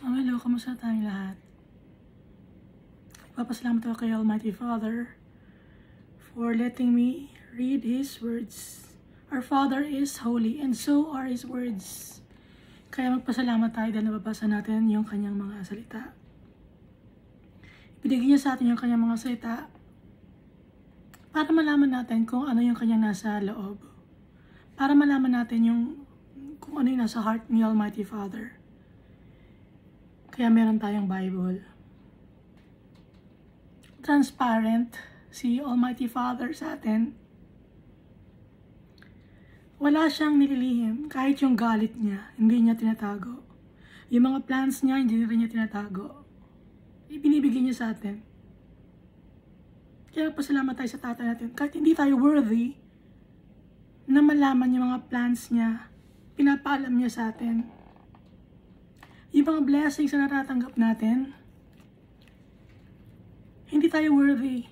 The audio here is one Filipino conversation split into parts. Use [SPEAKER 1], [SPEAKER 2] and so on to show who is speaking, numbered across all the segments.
[SPEAKER 1] Hello, kamusta tayong lahat? Papasalamat ako kay Almighty Father for letting me read His words. Our Father is holy and so are His words. Kaya magpasalamat tayo dahil nababasa natin yung kanyang mga salita. Ibinigay niya sa atin yung kanyang mga salita para malaman natin kung ano yung kanyang nasa loob. Para malaman natin kung ano yung nasa heart ni Almighty Father. Kaya meron tayong Bible. Transparent si Almighty Father sa atin. Wala siyang nililihim. Kahit yung galit niya, hindi niya tinatago. Yung mga plans niya, hindi rin niya tinatago. Ibinibigay niya sa atin. Kaya pasalamat tayo sa tatay natin. Kahit hindi tayo worthy na malaman yung mga plans niya, pinapaalam niya sa atin. Yung mga blessings na natatanggap natin, hindi tayo worthy.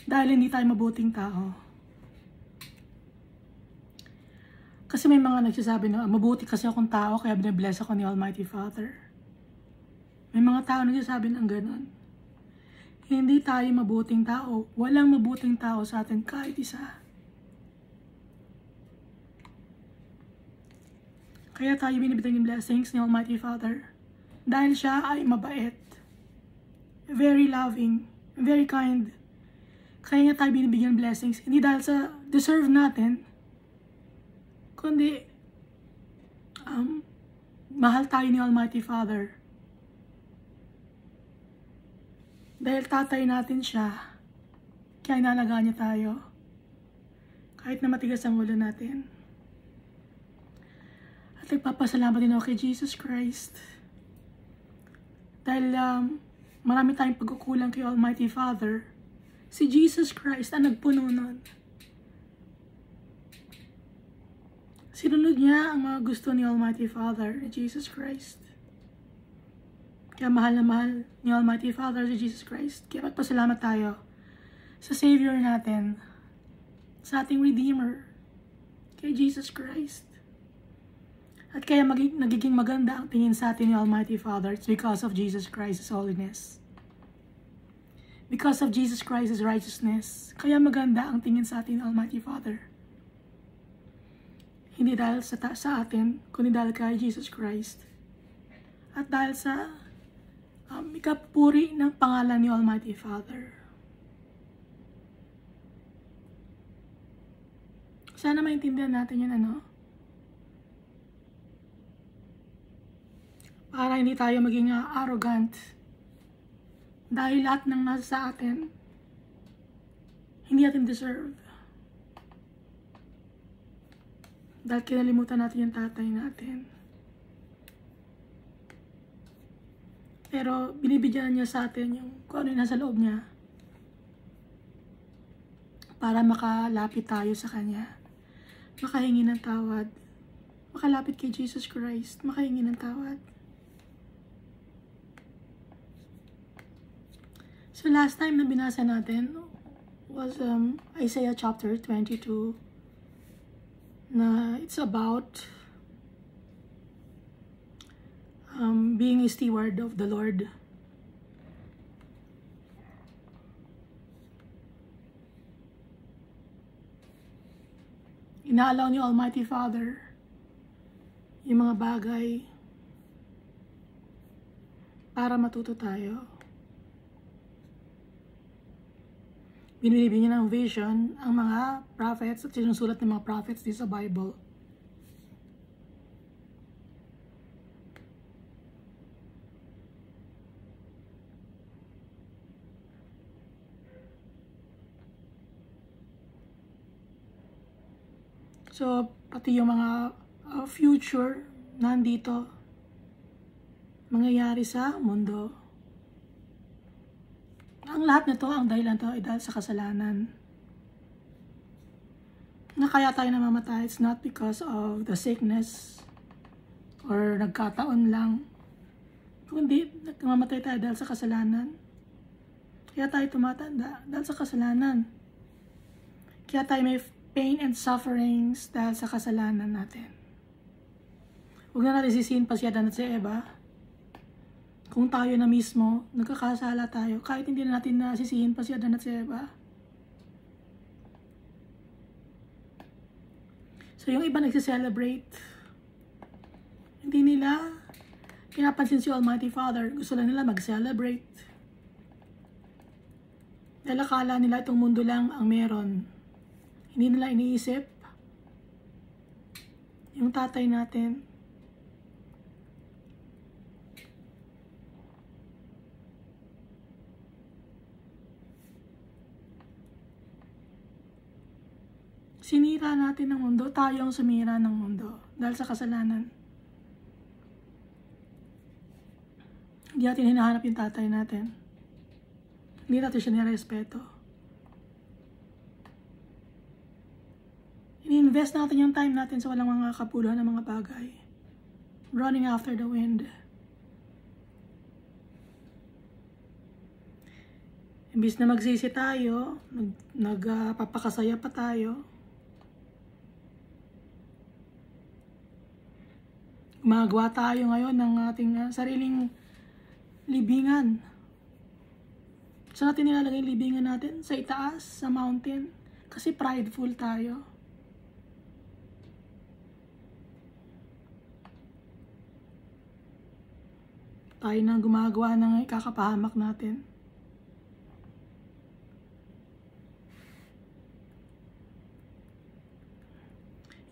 [SPEAKER 1] Dahil hindi tayo mabuting tao. Kasi may mga nagsasabi na, mabuti kasi akong tao, kaya binabless ako ni Almighty Father. May mga tao nagsasabi ng ganun. Hindi tayo mabuting tao. Walang mabuting tao sa atin kahit isa. Kaya tayo binibigyan ng blessings ni Almighty Father. Dahil siya ay mabait. Very loving. Very kind. Kaya nga tayo binibigyan ng blessings. Hindi dahil sa deserve natin. Kundi, mahal tayo ni Almighty Father. Dahil tatay natin siya. Kaya inalagaan niya tayo. Kahit na matigas ang ulo natin. At nagpapasalamat din ako kay Jesus Christ. Dahil marami tayong pagkukulang kay Almighty Father. Si Jesus Christ ang nagpuno nun. Sinunod niya ang mga gusto ni Almighty Father, ni Jesus Christ. Kaya mahal na mahal ni Almighty Father si Jesus Christ. Kaya magpasalamat tayo sa Savior natin, sa ating Redeemer, kay Jesus Christ. At kaya nagiging maganda ang tingin sa atin ni Almighty Father. It's because of Jesus Christ's holiness. Because of Jesus Christ's righteousness. Kaya maganda ang tingin sa atin ni Almighty Father. Hindi dahil sa atin, kundi dahil kay Jesus Christ. At dahil sa ikapuri ng pangalan ni Almighty Father. Sana maintindihan natin yun, para hindi tayo maging arrogant. Dahil lahat ng nasa sa atin, hindi natin deserve. Dahil kinalimutan natin yung tatay natin. Pero binibigyan niya sa atin kung ano yung nasa loob niya. Para makalapit tayo sa Kanya. Makahingi ng tawad. Makalapit kay Jesus Christ. Makahingi ng tawad. So last time na binasa natin was Isaiah chapter 22 na it's about being a steward of the Lord. Inaalaw ni Almighty Father yung mga bagay para matuto tayo. Binibigyan niya ng vision ang mga prophets at sinusulat ng mga prophets dito sa Bible. So, pati yung mga future nandito mangyayari sa mundo. Ang lahat nito, ang dahilan to ay dahil sa kasalanan. Na kaya tayo namamatay, it's not because of the sickness or nagkataon lang. Kundi namamatay tayo dahil sa kasalanan. Kaya tayo tumatanda dahil sa kasalanan. Kaya tayo may pain and sufferings dahil sa kasalanan natin. Huwag na natin sisihin pa si Adan at si Eva. Kung tayo na mismo, nagkakasala tayo, kahit hindi na natin nasisihin pa si Adan at si Eva. So yung iba nagsiselebrate. Hindi nila pinapansin si Almighty Father. Gusto lang nila mag-celebrate. Dahil akala nila itong mundo lang ang meron. Hindi nila iniisip yung tatay natin. Sinira natin ang mundo. Tayo ang sumira ng mundo dahil sa kasalanan. Hindi natin hinahanap yung tatay natin. Hindi natin siya nirespeto. Ini-invest natin yung time natin sa walang mga kapuluhan ng mga bagay. Running after the wind. Imbis na magsisi tayo, nagpapakasaya pa tayo. Gumagawa tayo ngayon ng ating sariling libingan. Saan natin nilalagay yung libingan natin? Sa itaas, sa mountain. Kasi prideful tayo. Tayo na gumagawa ng ikakapahamak natin.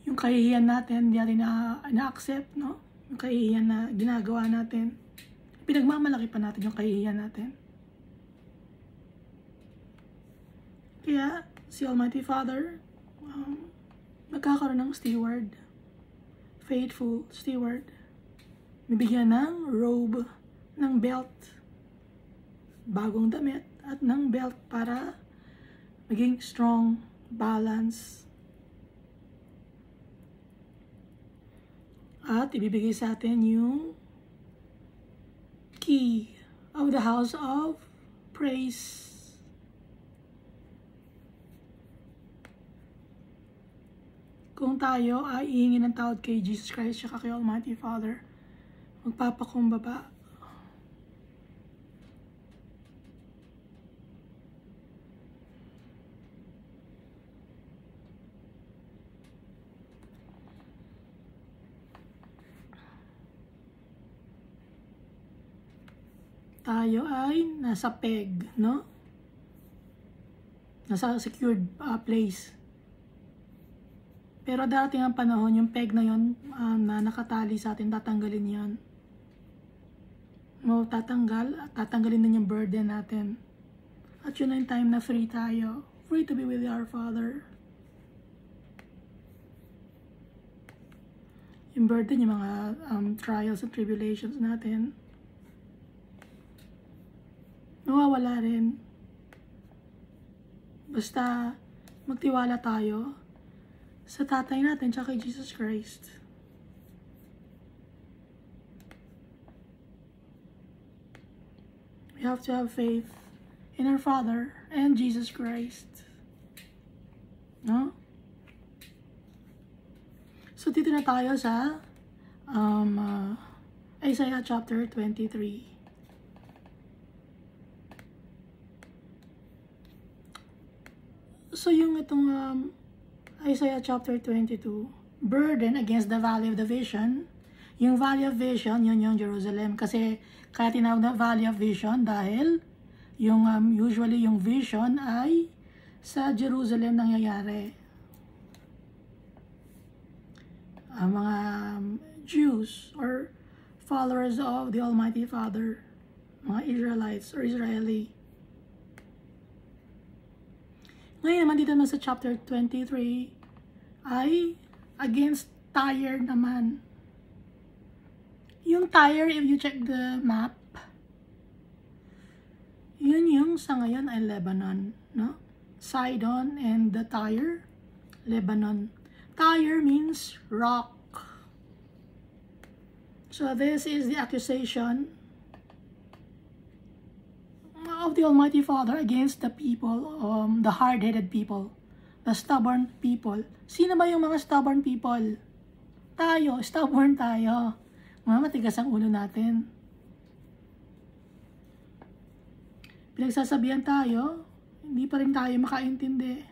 [SPEAKER 1] Yung kahihiyan natin, hindi natin na-accept, no? Yung kahihiyan na ginagawa natin. Pinagmamalaki pa natin yung kahihiyan natin. Kaya, si Almighty Father, magkakaroon ng steward. Faithful steward. Bibigyan ng robe, ng belt, bagong damit, at ng belt para maging strong, balance. At ibibigay sa atin yung key of the house of praise. Kung tayo ay ihingi ng tawad kay Jesus Christ at kay Almighty Father, magpapakumbaba. Tayo ay nasa peg, no? Nasa secured place. Pero darating ang panahon, yung peg na yon na nakatali sa atin, tatanggalin yon. No, tatanggalin din yung burden natin. At yun na yung time na free tayo. Free to be with our Father. Yung burden, yung mga trials and tribulations natin, nawawala rin. Basta magtiwala tayo sa tatay natin tsaka kay Jesus Christ. We have to have faith in our Father and Jesus Christ. No? So dito na tayo sa Isaiah chapter 23. So yung itong Isaiah chapter 22, burden against the valley of the vision. Yung valley of vision, yun yung Jerusalem. Kasi kaya tinawag na valley of vision dahil yung usually yung vision ay sa Jerusalem nangyayari. Mga Jews or followers of the Almighty Father, mga Israelites or Israeli. Ngayon naman dito naman sa chapter 23 ay against Tyre naman. Yung Tyre, if you check the map, yun yung sa ngayon ay Lebanon, no? Sidon and the Tyre, Lebanon. Tyre means rock. So this is the accusation of the Almighty Father against the people, the hard-headed people, the stubborn people. Sino ba yung mga stubborn people? Tayo, stubborn tayo. Matigas ang ulo natin. Pinagsasabihan tayo, hindi pa rin tayo makaintindi.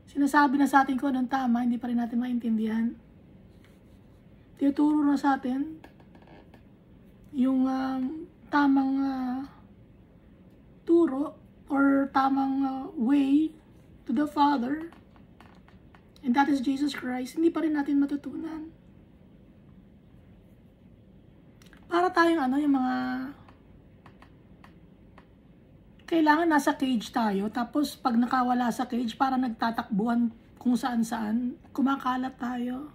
[SPEAKER 1] Sinasabi na sa atin kung anong tama, hindi pa rin natin maintindihan. Tinuturo na sa atin yung tamang turo or tamang way to the Father. And that is Jesus Christ. Hindi pa rin natin matutunan. Para tayong yung mga kailangan nasa cage tayo, tapos pag nakawala sa cage, para nagtatakbuhan kung saan-saan, kumakalat tayo.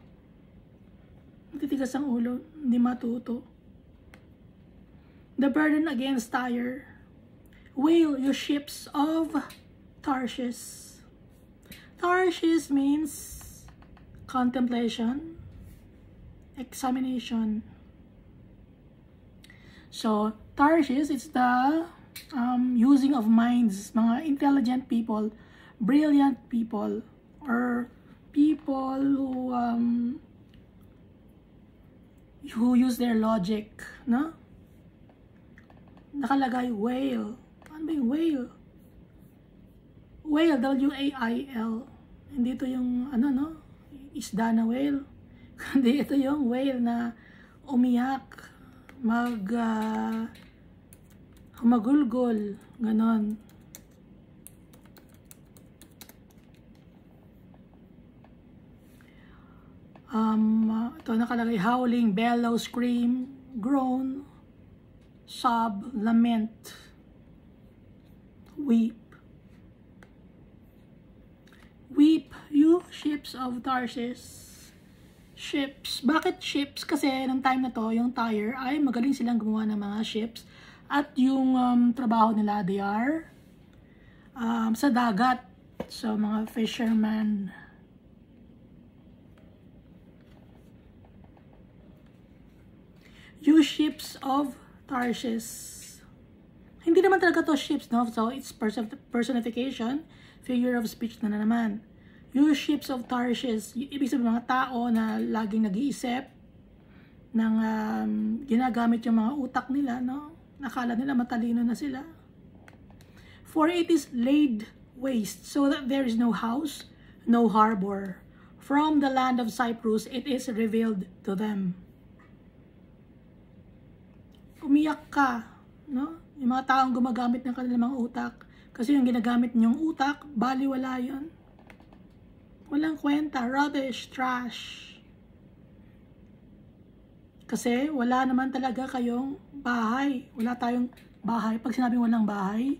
[SPEAKER 1] Matitigas ang ulo, hindi matuto. The burden against Tyre. Wail, you ships of Tarshish. Tarshish means contemplation, examination. So, Tarshish, it's the using of minds, mga intelligent people, brilliant people, or people who use their logic, no? Nakalagay whale. Ano ba yung whale? Whale, W-A-I-L. Hindi ito yung isda na whale. Kundi ito yung whale na umiyak, humagulgol, ganon. Ito nakalagay, howling, bellow, scream, groan, sob, lament, weep. Weep, you ships of Tarshish. Ships. Bakit ships? Kasi nung time na to, yung Tyre ay magaling silang gumawa ng mga ships. At yung trabaho nila, they are sa dagat. So, mga fishermen. You ships of Tarshish. Hindi naman talaga to ships, no? So, it's personification, figure of speech na naman. You ships of Tarshish. Ibig sabihin mga tao na laging nag-iisip ng ginagamit yung mga utak nila, no? Nakala nila matalino na sila. For it is laid waste, so that there is no house, no harbor. From the land of Cyprus, it is revealed to them. Umiyak ka, no? Yung mga taong gumagamit ng kanilang mga utak. Kasi yung ginagamit niyong utak, baliwala yun. Walang kwenta, rubbish, trash. Kasi wala naman talaga kayong bahay. Wala tayong bahay. Pag sinabing walang bahay,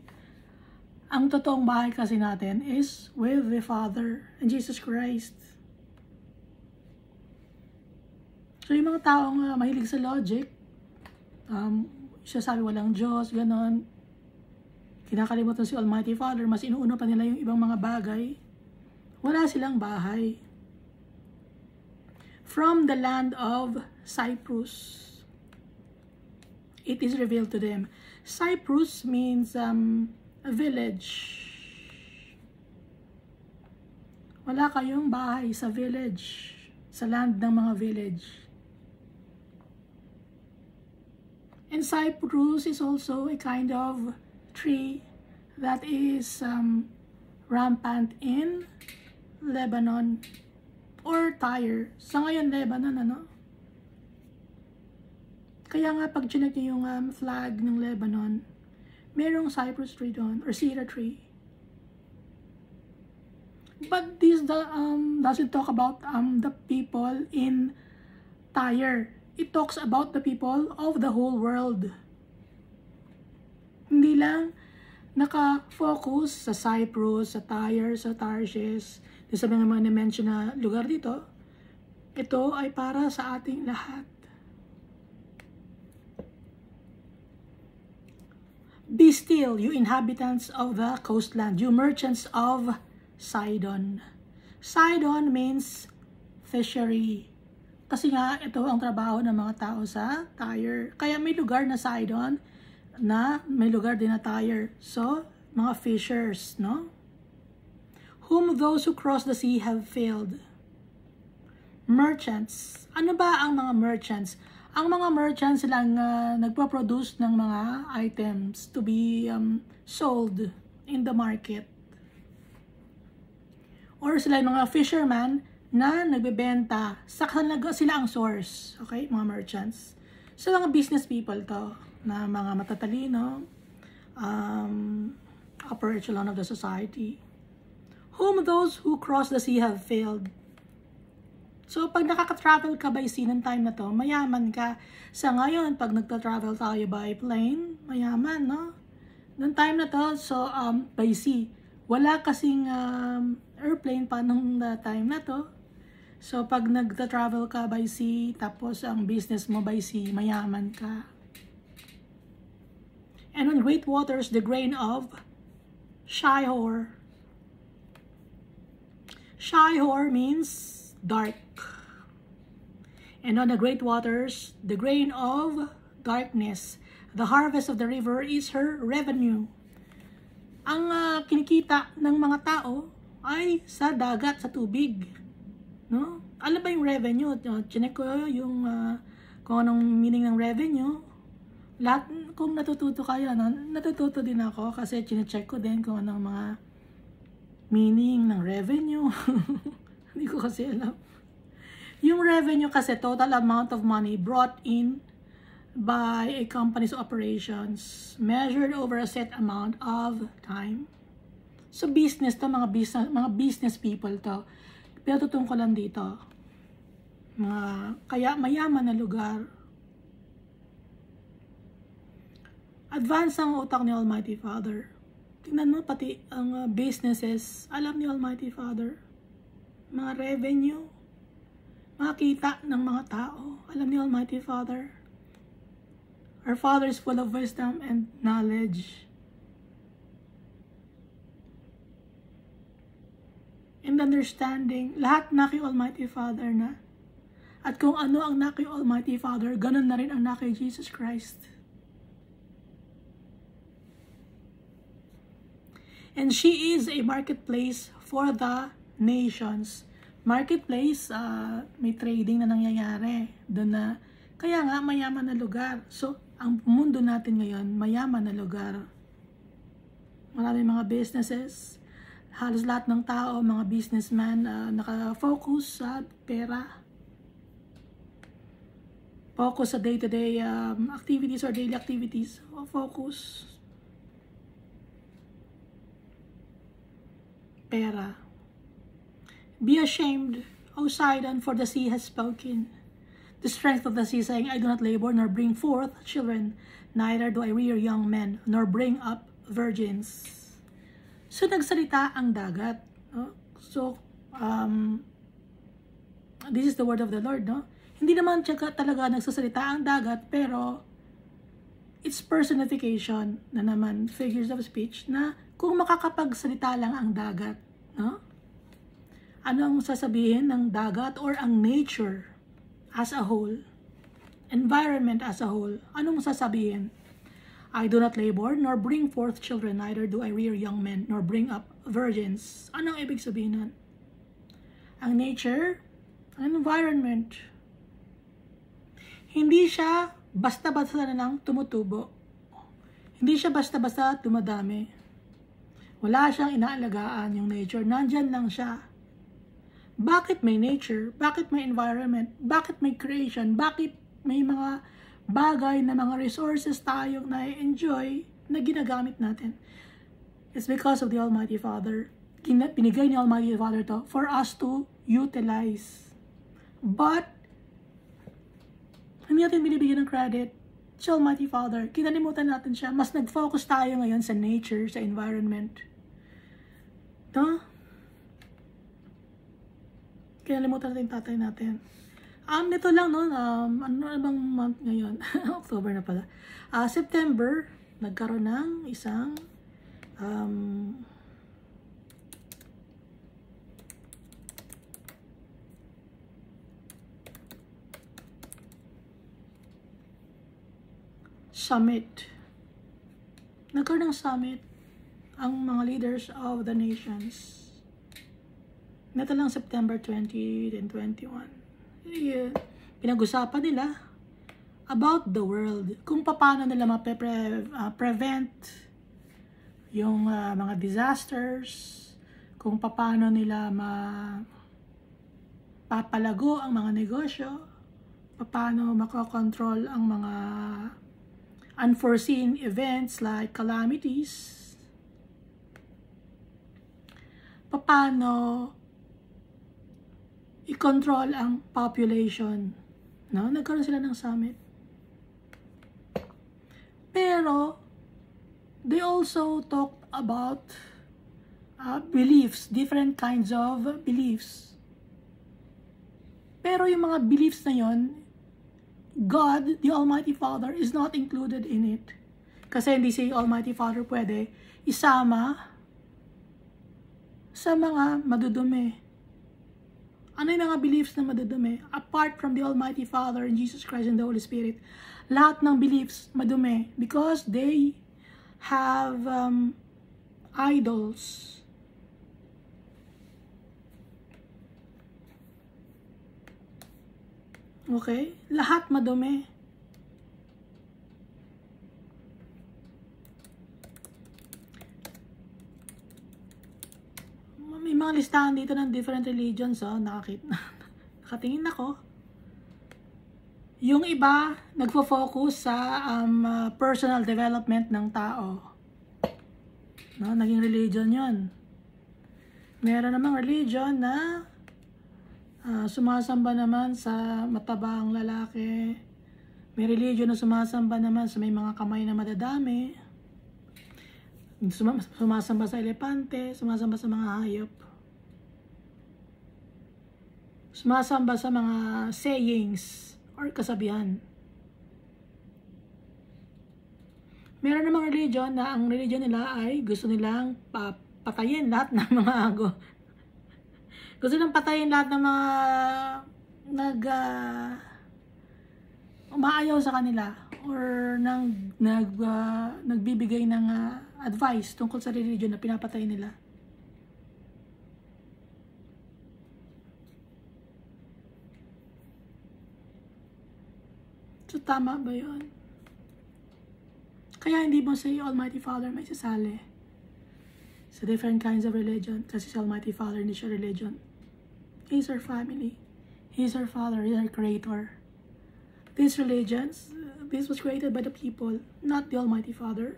[SPEAKER 1] ang totoong bahay kasi natin is with the Father and Jesus Christ. So yung mga taong mahilig sa logic, sasabi walang Diyos, ganon. Kinakalimutan si Almighty Father, mas inuuna pa nila yung ibang mga bagay. Wala silang bahay. From the land of Cyprus, it is revealed to them. Cyprus means a village. Wala kayong bahay sa village, sa land ng mga village. And Cyprus is also a kind of tree that is rampant in Lebanon or Tyre. Sa ngayon, Lebanon, Kaya nga, pag chinek nyo yung flag ng Lebanon, merong cypress tree doon, or cedar tree. But this doesn't talk about the people in Tyre. It talks about the people of the whole world. Hindi lang naka-focus sa Cyprus, sa Tyre, sa Tarshish, sa mga na-mention na lugar dito. Ito ay para sa ating lahat. Be still, you inhabitants of the coastland, you merchants of Sidon. Sidon means fishery. Kasi nga, ito ang trabaho ng mga tao sa Tyre. Kaya may lugar na Sidon, na may lugar din na Tyre. So, mga fishers, no? Whom those who cross the sea have failed. Merchants. Ano ba ang mga merchants? Ang mga merchants silang nagpo-produce ng mga items to be sold in the market. Or sila yung mga fisherman na nagbebenta. Sila ang source. Okay, mga merchants. So, mga business people to, na mga matatalino, upper echelon of the society. Whom those who cross the sea have failed. So, pag nakaka-travel ka by sea ng time na to, mayaman ka. Sa ngayon, pag nagta-travel tayo by plane, mayaman, no? Noong time na to, so, by sea. Wala kasing airplane pa nung time na to. So, pag nagta-travel ka by sea, tapos ang business mo by sea, mayaman ka. And on great waters, the grain of Shihor. Shihor means dark. And on the great waters, the grain of darkness. The harvest of the river is her revenue. Ang kinikita ng mga tao ay sa dagat, sa tubig. No? Alam ba yung revenue? Chinek ko yung kung anong meaning ng revenue. Lahat, kung natututo kayo, natututo din ako kasi chinecheck ko din kung anong mga meaning ng revenue. Hindi ko kasi alam. Yung revenue kasi, total amount of money brought in by a company's operations measured over a set amount of time. So, business to, mga business people to. Pero tutungkol lang dito. Kaya mayaman na lugar. Advance ang utak ni Almighty Father. Tingnan mo, pati ang businesses, alam ni Almighty Father. Mga revenue, makita ng mga tao. Alam ni Almighty Father. Our Father is full of wisdom and knowledge. And understanding. Lahat na kay Almighty Father na. At kung ano ang na kay Almighty Father, ganun na rin ang na kay Jesus Christ. And she is a marketplace for the nations. Marketplace, may trading na nangyayari. Doon na, kaya nga, mayaman na lugar. So, ang mundo natin ngayon, mayaman na lugar. Maraming mga businesses, halos lahat ng tao, mga businessman, nakafocus sa pera. Focus sa day-to-day activities or daily activities. Focus. Pera. Be ashamed, O Sidon, for the sea has spoken. The strength of the sea, saying, I do not labor, nor bring forth children, neither do I rear young men, nor bring up virgins. So, nagsalita ang dagat. No? So, this is the word of the Lord, no? Hindi naman talaga nagsasalita ang dagat, pero it's personification na naman, figures of speech, na kung makakapagsalita lang ang dagat, no? Ano ang sasabihin ng dagat or ang nature as a whole? Environment as a whole. Anong sasabihin? I do not labor, nor bring forth children, neither do I rear young men, nor bring up virgins. Anong ibig sabihin nun? Ang nature, ang environment. Hindi siya basta-basta na lang tumutubo. Hindi siya basta-basta dumadami. Wala siyang inaalagaan yung nature. Nandyan lang siya. Bakit may nature? Bakit may environment? Bakit may creation? Bakit may mga bagay na mga resources tayong na-enjoy na ginagamit natin? It's because of the Almighty Father. Pinigay ni Almighty Father to for us to utilize. But, hindi natin binibigyan ng credit sa Almighty Father. Kinalimutan natin siya. Mas nag-focus tayo ngayon sa nature, sa environment. No? Kinalimutan natin tatay natin. Nito lang, no? Ano bang month ngayon? October na pala. September, nagkaroon ng isang summit. Nagkaroon ng summit ang mga leaders of the nations. Nito lang September 20 and 21. Pinag-usapan nila about the world. Kung paano nila prevent yung mga disasters, kung paano nila papalago ang mga negosyo, paano makokontrol ang mga unforeseen events like calamities, paano i-control ang population. No? Nagkaroon sila ng summit. Pero, they also talked about beliefs, different kinds of beliefs. Pero yung mga beliefs na yon, God, the Almighty Father, is not included in it. Kasi hindi si Almighty Father pwede isama sa mga madudumi. Ano yung mga beliefs na madudumi? Apart from the Almighty Father and Jesus Christ and the Holy Spirit, lahat ng beliefs madumi because they have idols. Okay? Lahat madumi. May mga listahan dito ng different religions, oh. Nakatingin ako. Yung iba, nagfo-focus sa personal development ng tao. No, naging religion yun. Meron namang religion na sumasamba naman sa matabang lalaki. May religion na sumasamba naman sa may mga kamay na madadami. Sumasamba sa elepante, sumasamba sa mga hayop. Sumasamba sa mga sayings or kasabihan. Meron namang religion na ang religion nila ay gusto nilang patayin lahat ng mga gusto nilang patayin lahat ng mga umaayaw sa kanila or nagbibigay ng advice tungkol sa religion na pinapatay nila. So, tama ba yun? Kaya hindi mo si Almighty Father may sasali sa different kinds of religion kasi si Almighty Father hindi siya religion. He's our family. He's our Father. He's our Creator. These religions, this was created by the people, not the Almighty Father.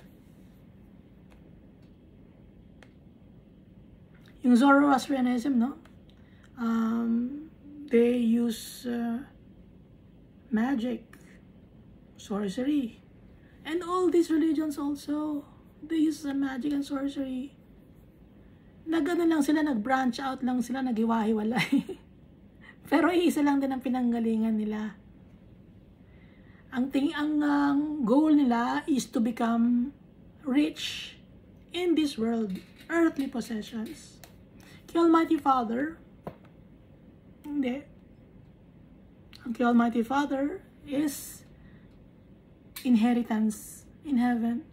[SPEAKER 1] Yung Zoroastrianism, no? They use magic, sorcery, and all these religions also, they use magic and sorcery. Nagano lang sila, nag-branch out lang sila, naghiwa-hiwalay. Pero isa lang din ang pinanggalingan nila. Ang goal nila is to become rich in this world, earthly possessions. Kay Almighty Father, hindi. Ang kay Almighty Father is inheritance in heaven.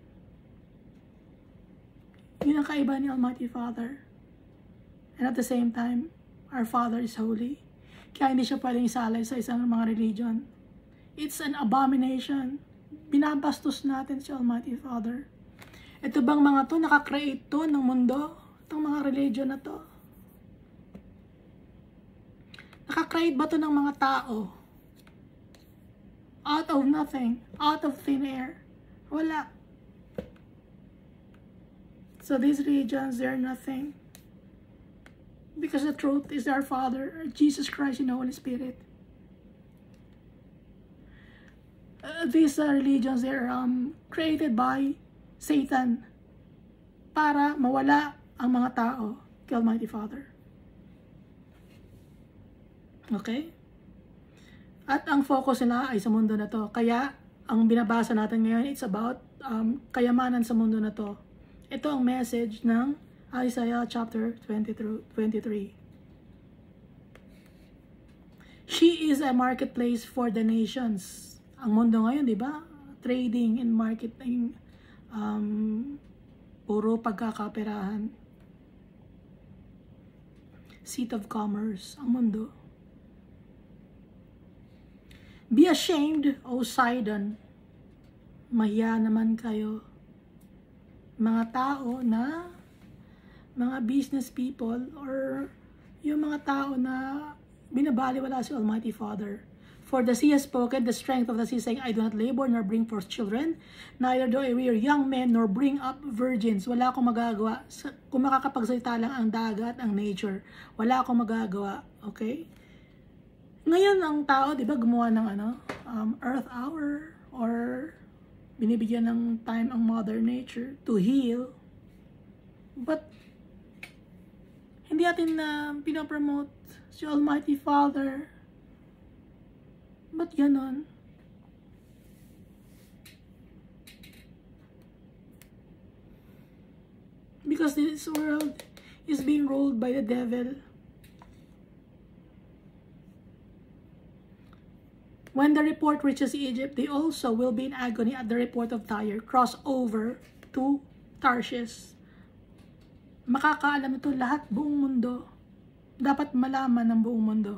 [SPEAKER 1] Yun ang kaiba ni Almighty Father. And at the same time, our Father is holy. Kaya hindi siya pwedeng isalay sa isang mga religion. It's an abomination. Binabastos natin si Almighty Father. Ito bang mga to, nakakreate to ng mundo? Itong mga religion na to. Nakakreate ba to ng mga tao? Out of nothing. Out of thin air. Wala. So these religions, they're nothing. Because the truth is our Father, Jesus Christ and the Holy Spirit. These religions, they're created by Satan para mawala ang mga tao kay Almighty Father. Okay? At ang focus nila ay sa mundo na to. Kaya, ang binabasa natin ngayon, it's about kayamanan sa mundo na to. Ito ang message ng Isaiah chapter 23. She is a marketplace for the nations. Ang mundo ngayon, di ba? Trading and marketing, puro pagkakaperahan. Seat of commerce, ang mundo. Be ashamed, O Sidon. Mahiya naman kayo. Mga tao na, mga business people, or yung mga tao na binabaliwala si Almighty Father. For the sea has spoken, the strength of the sea, saying, I do not labor nor bring forth children, neither do I rear young men nor bring up virgins. Wala akong magagawa. Kung makakapagsalita lang ang dagat, ang nature, wala akong magagawa. Okay? Ngayon, ang tao, di ba, gumawa ng Earth Hour, or binibigyan ng time ang Mother Nature to heal. But, hindi natin pinapromote si Almighty Father. Ba't ganon? Because this world is being ruled by the devil. When the report reaches Egypt, they also will be in agony at the report of Tyre. Cross over to Tarshish. Makakaalam ito lahat, buong mundo. Dapat malaman ng buong mundo.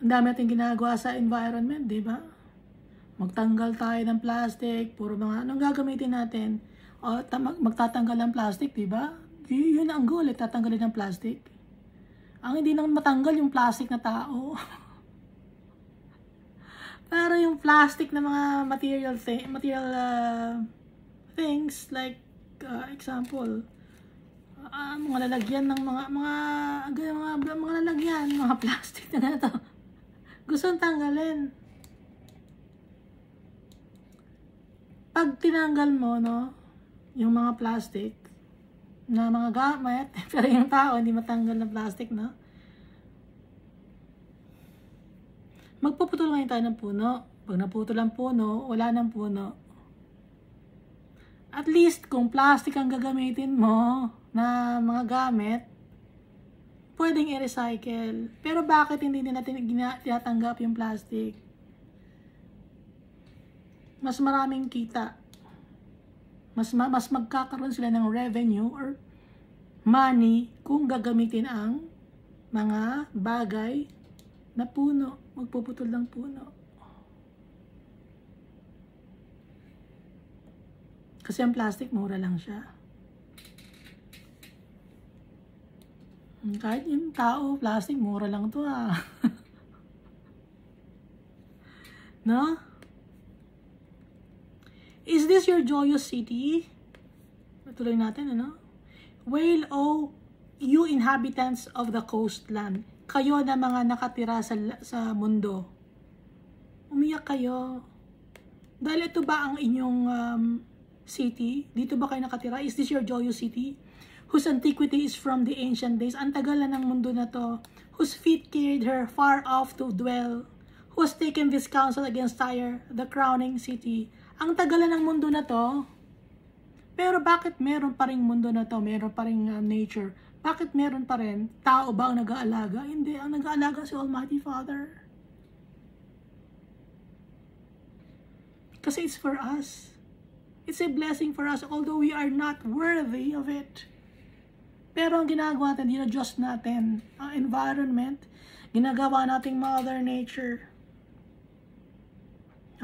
[SPEAKER 1] Ang dami natin ginagawa sa environment, di ba? Magtanggal tayo ng plastic, puro mga, anong gagamitin natin? O, magtatanggal ng plastic, di ba? Yun ang goal, tatanggalin ng plastic. Ang hindi naman matanggal yung plastic na tao. Pero yung plastic na mga material things, like, example, mga lalagyan ng mga lalagyan, mga plastic na ganito. Gusto nang tanggalin. Pag tinanggal mo, no, yung mga plastic na mga gamit, pero yung tao hindi matanggal na plastic, no? Magpuputol ngayon tayo ng puno. Pag naputol ang puno, wala ng puno. At least, kung plastic ang gagamitin mo na mga gamit, pwedeng i-recycle. Pero bakit hindi natin tinatanggap yung plastic? Mas maraming kita. Mas magkakaroon sila ng revenue or money kung gagamitin ang mga bagay na puno. Magpuputol ng puno. Kasi ang plastic, mura lang siya. Kahit yung tao, plastic, mura lang to No? Is this your joyous city? Tuloy natin, ano? Wail, O you inhabitants of the coastland. Kayo na mga nakatira sa mundo. Umiyak kayo. Dahil ito ba ang inyong city? Dito ba kayo nakatira? Is this your joyous city? Whose antiquity is from the ancient days. Ang tagal na ng mundo na to. Whose feet carried her far off to dwell. Who has taken this counsel against Tyre, the crowning city. Ang tagal na ng mundo na to. Pero bakit meron pa ring mundo na to? Meron pa ring nature. Bakit meron pa rin? Tao ba ang nag-aalaga? Hindi. Ang nag-aalaga si Almighty Father. Kasi it's for us. It's a blessing for us, although we are not worthy of it. Pero ang ginagawa natin, dinadjust natin ang environment, ginagawa nating Mother Nature.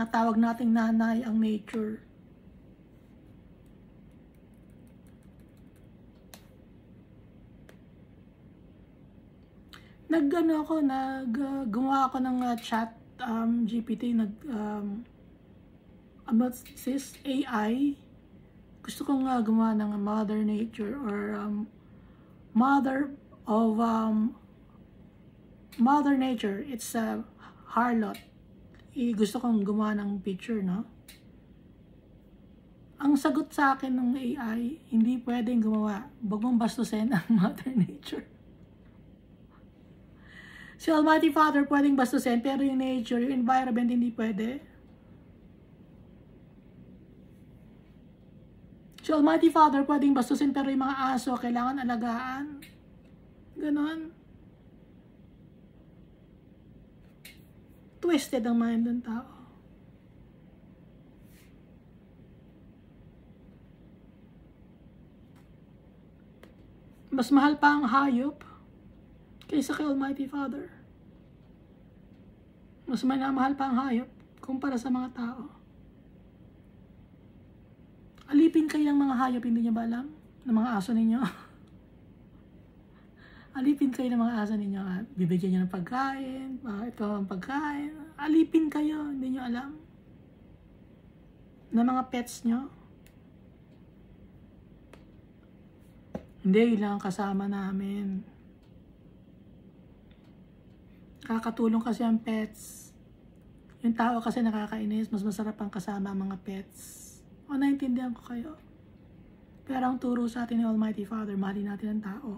[SPEAKER 1] Natawag nating nanay ang nature. Gumawa ako ng chat GPT, about this AI. Gusto kong gumawa ng Mother Nature or Mother Nature. It's a harlot. Gusto kong gumawa ng picture, no? Ang sagot sa akin ng AI, hindi pwedeng gumawa. Wag mong bastusin ang Mother Nature. Si Almighty Father pwedeng bastusin, pero yung nature, yung environment, hindi pwede. Si Almighty Father pwedeng bastusin, pero yung mga aso, kailangan alagaan. Ganon. Twisted ang mind ng tao. Mas mahal pa ang hayop kaysa kay Almighty Father. Mas minamahal pa ang hayop kumpara sa mga tao. Alipin kayo ng mga hayop, hindi niyo ba alam? Ng mga aso ninyo. Alipin kayo ng mga aso ninyo at bibigyan niyo ng pagkain, ito ang pagkain. Alipin kayo, hindi niyo alam. Ng mga pets niyo. Hindi, ilang kasama namin. Kakatulong kasi ang pets. Yung tao kasi nakakainis, mas masarap ang kasama ang mga pets. O, naintindihan ko kayo. Pero ang turo sa atin ni Almighty Father, mahalin natin ang tao.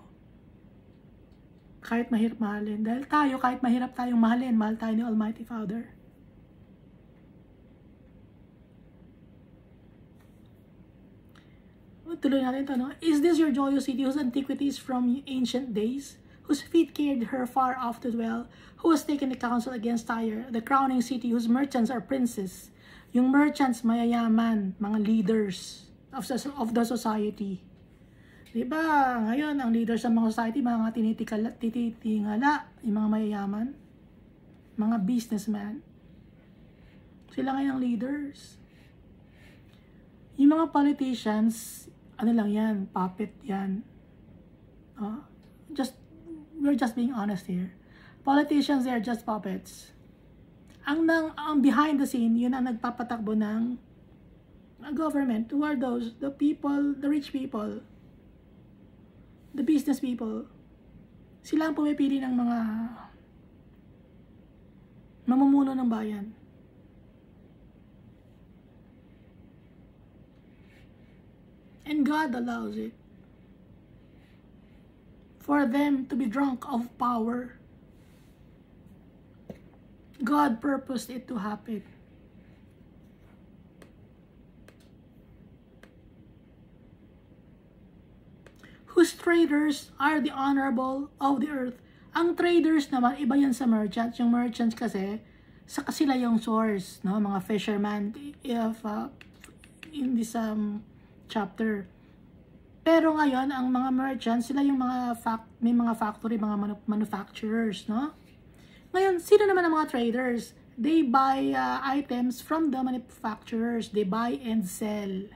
[SPEAKER 1] Kahit mahirap mahalin. Dahil tayo, kahit mahirap tayong mahalin, mahal tayo ni Almighty Father. O, tuloy natin ito, no? Is this your joyous city whose antiquity is from ancient days? Whose feet carried her far off to dwell? Who has taken the counsel against Tyre, the crowning city whose merchants are princes? Yung merchants, mayayaman, mga leaders of the society. Diba, ngayon, ang leaders ng mga society, mga tinitingala, yung mga mayayaman, mga businessmen. Sila ngayon ang leaders. Yung mga politicians, ano lang yan, puppet yan. We're just being honest here. Politicians, they're just puppets. Ang behind the scene, yun ang nagpapatakbo ng government. Who are those? The people, the rich people. The business people. Sila ang pumipili ng mga mamumuno ng bayan. And God allows it. For them to be drunk of power. God purposed it to happen. Whose traders are the honorable of the earth. Ang traders naman, iba yan sa merchants. Yung merchants kasi, sila yung source, no? Mga fishermen in this chapter. Pero ngayon, ang mga merchants, sila yung may mga factory, mga manufacturers, no? Ngayon, sino naman ang mga traders? They buy items from the manufacturers. They buy and sell.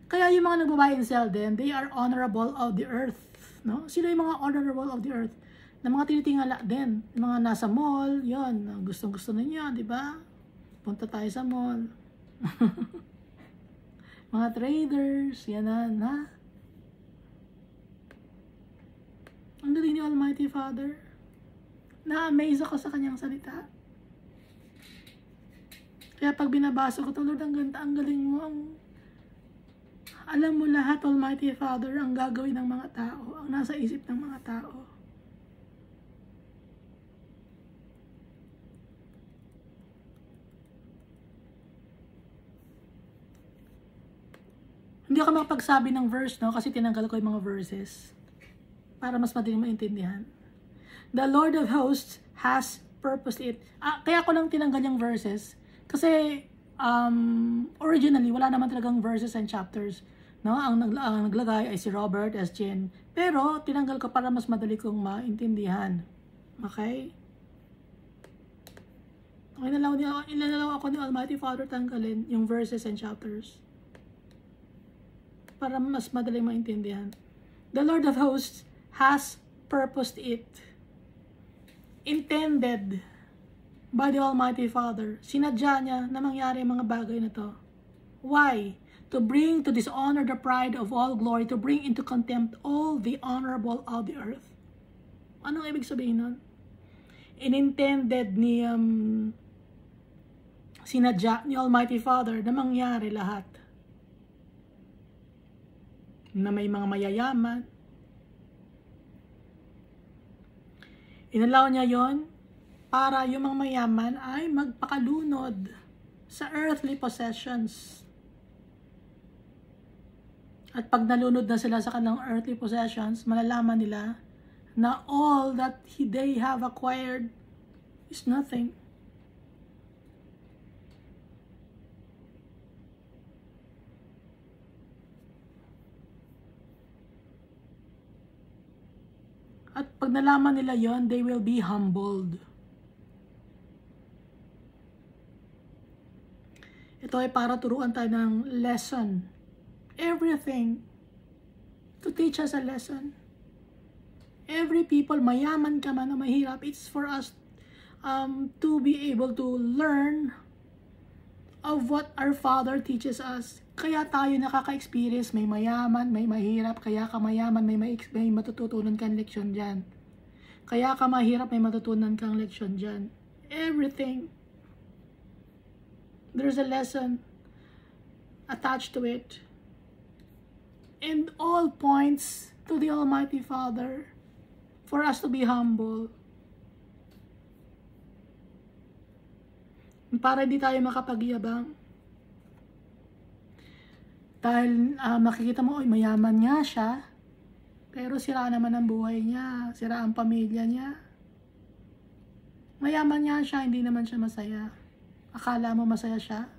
[SPEAKER 1] Kaya yung mga nagbabuy and sell din, they are honorable of the earth, no? Sino yung mga honorable of the earth? Na mga tinitingala din. Yung mga nasa mall, yun, gustong-gusto ninyo, di ba? Punta tayo sa mall. Mga traders, yan na. Ang galing ni Almighty Father. Na-amaze ako sa kanyang salita. Kaya pag binabasa ko ito, Lord, ang galing mo. Alam mo lahat, Almighty Father, ang gagawin ng mga tao, ang nasa isip ng mga tao. Hindi ako makapagsabi ng verse, no? Kasi tinanggal ko yung mga verses para mas madaling maintindihan. The Lord of Hosts has purposed it. Kaya ko lang tinanggal yung verses kasi originally wala naman talagang verses and chapters, no? Ang naglagay ay si Robert S. Jen. Pero tinanggal ko para mas madali kong maintindihan. Okay? Inalalaw ako ni Almighty Father tanggalin yung verses and chapters para mas madaling maintindihan. The Lord of Hosts has purposed it. Intended by the Almighty Father. Sinadya niya na mangyari ang mga bagay na to. Why? To bring to dishonor the pride of all glory, to bring into contempt all the honorable of the earth. Anong ibig sabihin nun? Inintended ni sinadya ni Almighty Father na mangyari lahat. Na may mga mayayaman. Inalaw niya yon para yung mga mayaman ay magpakalunod sa earthly possessions. At pag nalunod na sila sa kanilang earthly possessions, malalaman nila na all that they have acquired is nothing. At Pag nalaman nila yon, they will be humbled. Ito ay para turuan tayo ng lesson. Everything. To teach us a lesson. Every people, mayaman ka man o mahirap, it's for us to be able to learn of what our Father teaches us. Kaya tayo nakaka-experience, may mayaman, may mahirap, kaya ka mayaman, may matututunan kang leksyon dyan. Kaya ka mahirap, may matutunan kang leksyon dyan. Everything. There's a lesson attached to it. And all points to the Almighty Father for us to be humble. Para hindi tayo makapagyabang. Dahil makikita mo, mayaman nga siya, pero sira naman ang buhay niya, sira ang pamilya niya. Mayaman nga siya, hindi naman siya masaya. Akala mo masaya siya?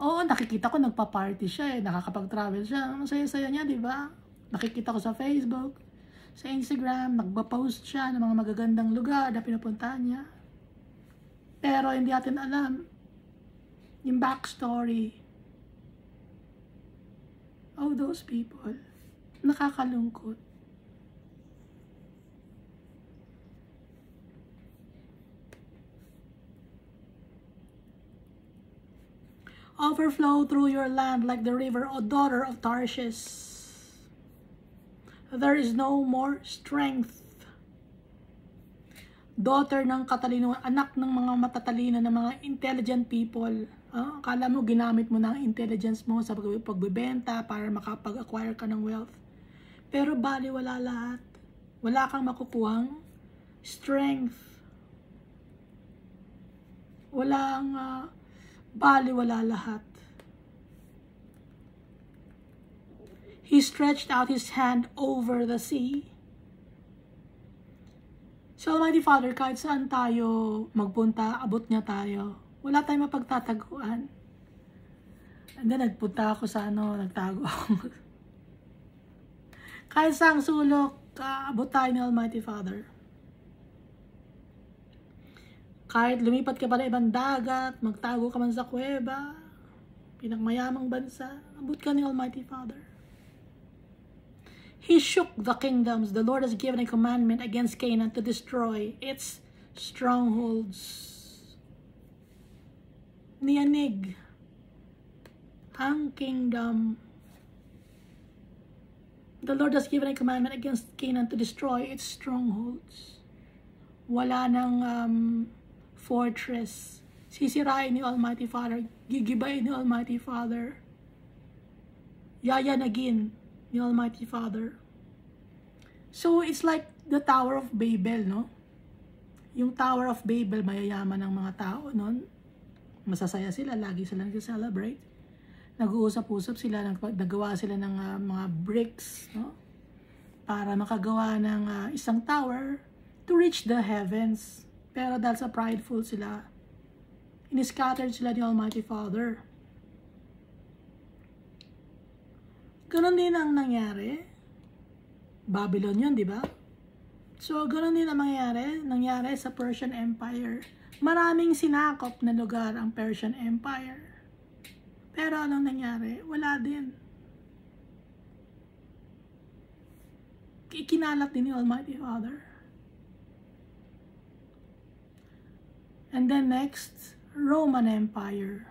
[SPEAKER 1] Oo, nakikita ko nagpa-party siya nakakapag-travel siya. Masaya-saya niya, di ba? Nakikita ko sa Facebook, sa Instagram, nagpa-post siya ng mga magagandang lugar na pinupuntahan niya. Pero hindi natin alam yung backstory of those people. Nakakalungkot. Overflow through your land like the river, O daughter of Tarshish. There is no more strength. Daughter ng katalino, anak ng mga matatalino, ng mga intelligent people. Akala mo ginamit mo ng intelligence mo sa pagbebenta para makapag-acquire ka ng wealth. Pero baliwala lahat. Wala kang makukuhang strength. Walang baliwala lahat. He stretched out his hand over the sea. So Almighty Father, kahit saan tayo magpunta, abot niya tayo. Wala tayong mapagtataguan. And then nagpunta ako sa nagtago ako. Kahit saan sulok, abot tayo ni Almighty Father. Kahit lumipat ka pa na ibang dagat, magtago ka man sa kuweba, pinakmayamang bansa, abot ka ni Almighty Father. He shook the kingdoms. The Lord has given a commandment against Canaan to destroy its strongholds. Niyanig ang kingdom. The Lord has given a commandment against Canaan to destroy its strongholds. Wala nang fortress. Sisirain ni Almighty Father. Gigibayin ni Almighty Father. Yayanagin ni Almighty Father. So, it's like the Tower of Babel, no? Yung Tower of Babel, mayayaman ng mga tao nun. Masasaya sila, lagi sila nag-celebrate. Nag-uusap-usap sila, nagawa sila ng mga bricks, no? Para makagawa ng isang tower to reach the heavens. Pero dahil sa prideful sila, in-scattered sila ni Almighty Father. Ganon din ang nangyari. Babylon yun, di ba? So, ganon din ang nangyari sa Persian Empire. Maraming sinakop na lugar ang Persian Empire. Pero anong nangyari? Wala din. Ikinalat din ni Almighty Father. And then next, Roman Empire.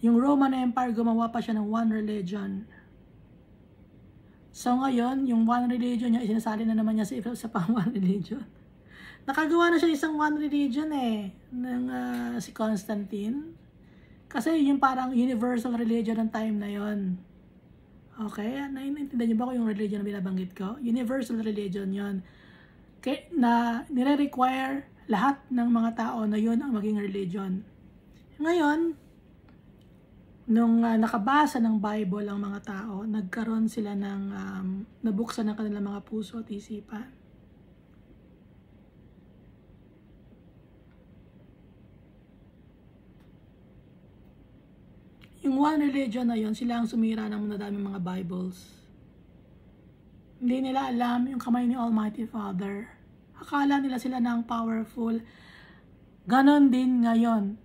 [SPEAKER 1] Yung Roman Empire, gumawa pa siya ng one religion. So ngayon, yung one religion niya, isinasali na naman niya sa pang one religion. Nakagawa na siya isang one religion ng si Constantine. Kasi yung parang universal religion ng time na yon. Okay? Naiintindihan niyo ba ko yung religion na binabanggit ko? Universal religion yon. Okay, na nire-require lahat ng mga tao na yun ang maging religion. Ngayon, nung nakabasa ng Bible ang mga tao, nagkaroon sila ng nabuksan ng kanilang mga puso at isipan. Yung one religion na yun, sila ang sumira ng madaming mga Bibles. Hindi nila alam yung kamay ni Almighty Father. Akala nila sila na ang powerful. Ganon din ngayon.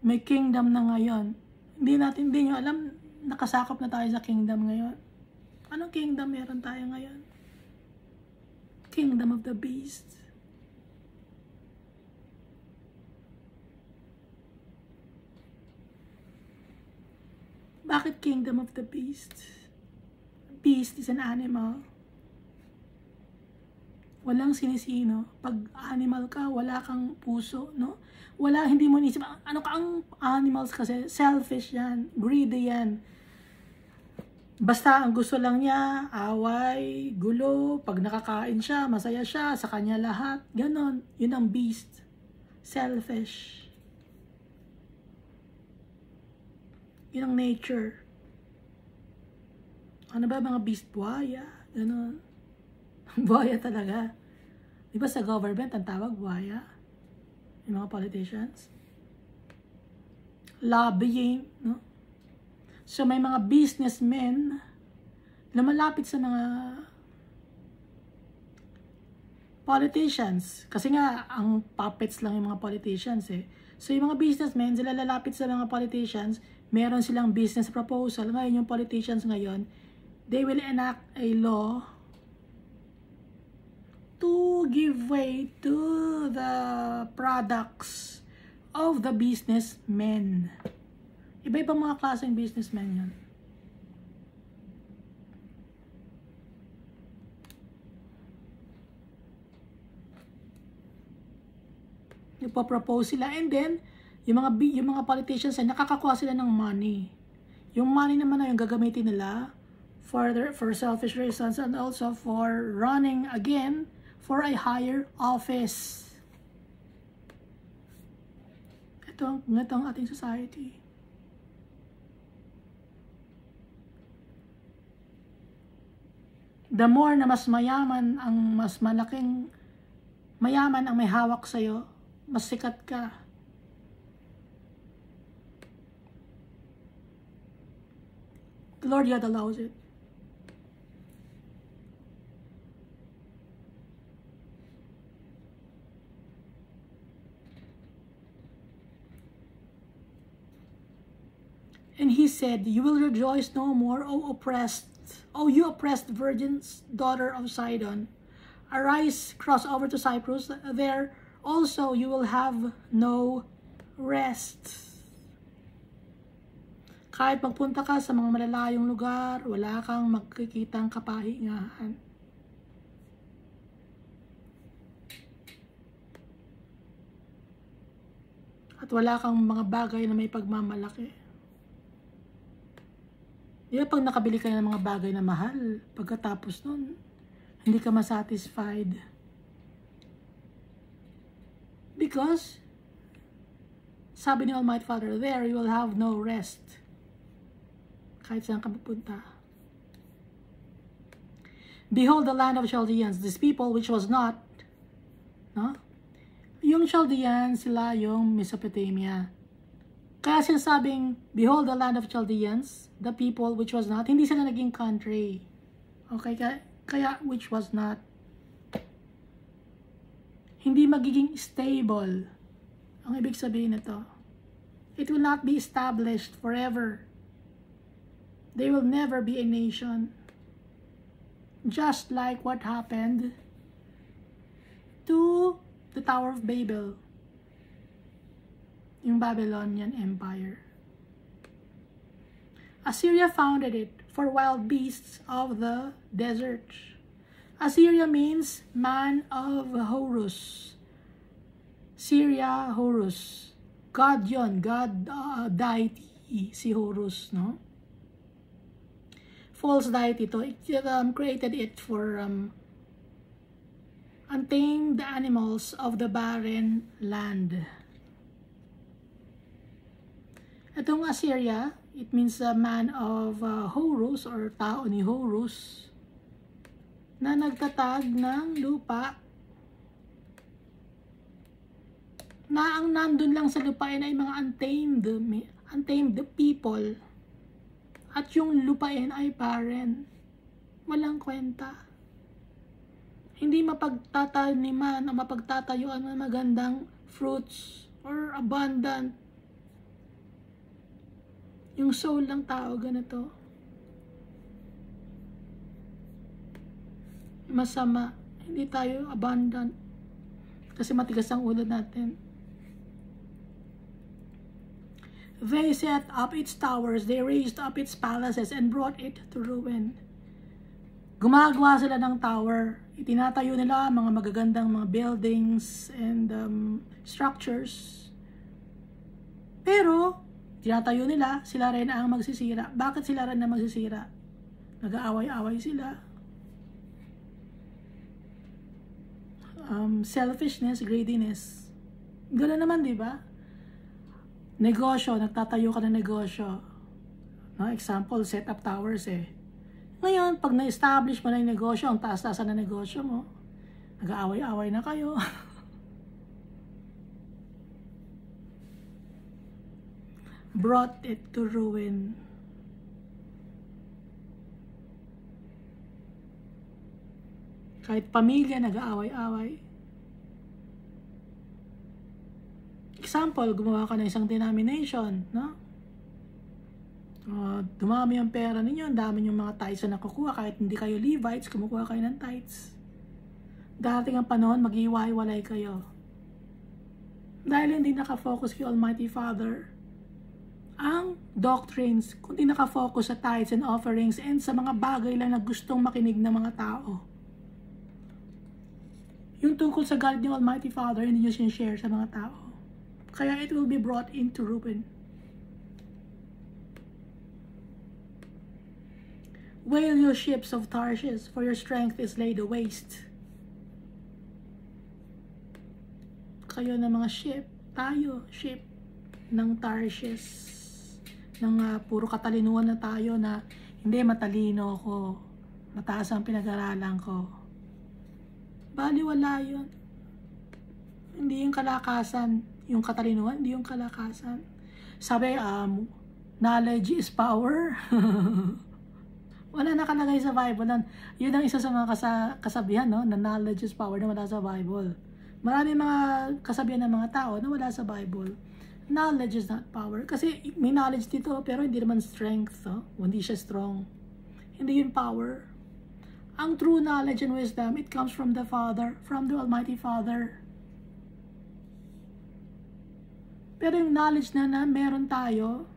[SPEAKER 1] May kingdom na ngayon. Hindi nyo alam, nakasakop na tayo sa kingdom ngayon. Anong kingdom meron tayo ngayon? Kingdom of the Beast. Bakit Kingdom of the Beast? Beast is an animal. Walang sinisino. Pag animal ka, wala kang puso, no? Hindi mo inisip. Ano ka ang animals kasi? Selfish yan. Greedy yan. Basta ang gusto lang niya, away, gulo. Pag nakakain siya, masaya siya, sa kanya lahat. Ganon. Yun ang beast. Selfish. Yun ang nature. Ano ba mga beast? Buhaya. Ganon. Buhaya talaga. Di ba sa government, ang tawag buhaya? Yung mga politicians. Lobbying, no? So may mga businessmen lumalapit sa mga politicians. Kasi nga, ang puppets lang yung mga politicians eh. So yung mga businessmen, sila lalapit sa mga politicians, meron silang business proposal. Ngayon, yung politicians ngayon, they will enact a law to give way to the products of the businessmen. Iba-ibang mga klaseng businessmen yun. Nagpo-propose sila, and then yung mga politicians ay nakakakuha sila ng money. Yung money naman na yung gagamitin nila for selfish reasons and also for running again for a higher office. Ito ang ating society. The more na mas mayaman ang mas malaking mayaman ang may hawak sa'yo, mas sikat ka. The Lord God allows it. And he said, "You will rejoice no more, O you oppressed virgins, daughter of Sidon. Arise, cross over to Cyprus. There also you will have no rest." Kahit magpunta ka sa mga malalayong lugar, wala kang magkikitang kapahingahan. At wala kang mga bagay na may pagmamalaki. Di ba pag nakabili ka ng mga bagay na mahal, pagkatapos nun, hindi ka masatisfied. Because, sabi ni Almighty Father, there you will have no rest. Kahit saan ka pupunta. Behold the land of Chaldeans, this people which was not, no? Yung Chaldeans, sila yung Mesopotamia. Kaya sinasabing, behold the land of Chaldeans, the people which was not, hindi sila naging country. Okay, kaya which was not. Hindi magiging stable. Ang ibig sabihin nito, it will not be established forever. They will never be a nation. Just like what happened to the Tower of Babel, yung Babylonian Empire. Assyria founded it for wild beasts of the desert. Assyria means man of Horus. Syria, Horus. God yon, God deity, si Horus, no? False deity to. It created it for untamed animals of the barren land. Itong Assyria, it means a man of Horus or tao ni Horus na nagtatag ng lupa na ang nandun lang sa lupain ay mga untamed people at yung lupain ay barren. Walang kwenta. hindi mapagtataniman o mapagtatayuan ng magandang fruits or abundant. Yung soul ng tao, ganito. Masama. Hindi tayo abundant. Kasi matigas ang ulo natin. They set up its towers, they raised up its palaces, and brought it to ruin. Gumagawa sila ng tower. Itinatayo nila mga magagandang mga buildings and structures. Pero, tinatayo nila, sila rin ang magsisira. Bakit sila rin ang magsisira? Nag-aaway-away sila. Selfishness, greediness. Gano'n naman, di ba? Negosyo, nagtatayo ka ng negosyo. No, example, set up towers eh. Ngayon, pag na-establish mo na yung negosyo, ang taas-taasan na negosyo mo, nag-aaway-away na kayo. Brought it to ruin. Kahit pamilya, nag-aaway-away. Example, gumawa ka ng isang denomination, no? Dumami ang pera ninyo, ang dami yung mga tithes na nakukuha, kahit hindi kayo Levites, kumukuha kayo ng tithes. Dating ang panahon, mag-iwalay kayo. Dahil hindi nakafocus kay Almighty Father, ang doctrines, kundi nakafocus sa tithes and offerings and sa mga bagay lang na gustong makinig ng mga tao. Yung tungkol sa God ng Almighty Father, hindi nyo sinishare sa mga tao. Kaya it will be brought into ruin. Wail, you ships of Tarshish, for your strength is laid waste. Kayo na mga ship, tayo, ship ng Tarshish. Ng puro katalinuhan na tayo na hindi matalino ako, mataas ang pinag-aralan ko. Baliwala yun. Hindi yung kalakasan. Yung katalinuhan, hindi yung kalakasan. Sabi, knowledge is power. Wala nakalagay sa Bible. Yun ang isa sa mga kasabihan, no? Na knowledge is power na wala sa Bible. Marami mga kasabihan ng mga tao na wala sa Bible. Knowledge is not power. Kasi may knowledge dito, pero hindi naman strength. No? Hindi siya strong. Hindi yun power. Ang true knowledge and wisdom, it comes from the Father, from the Almighty Father. Pero yung knowledge na meron tayo,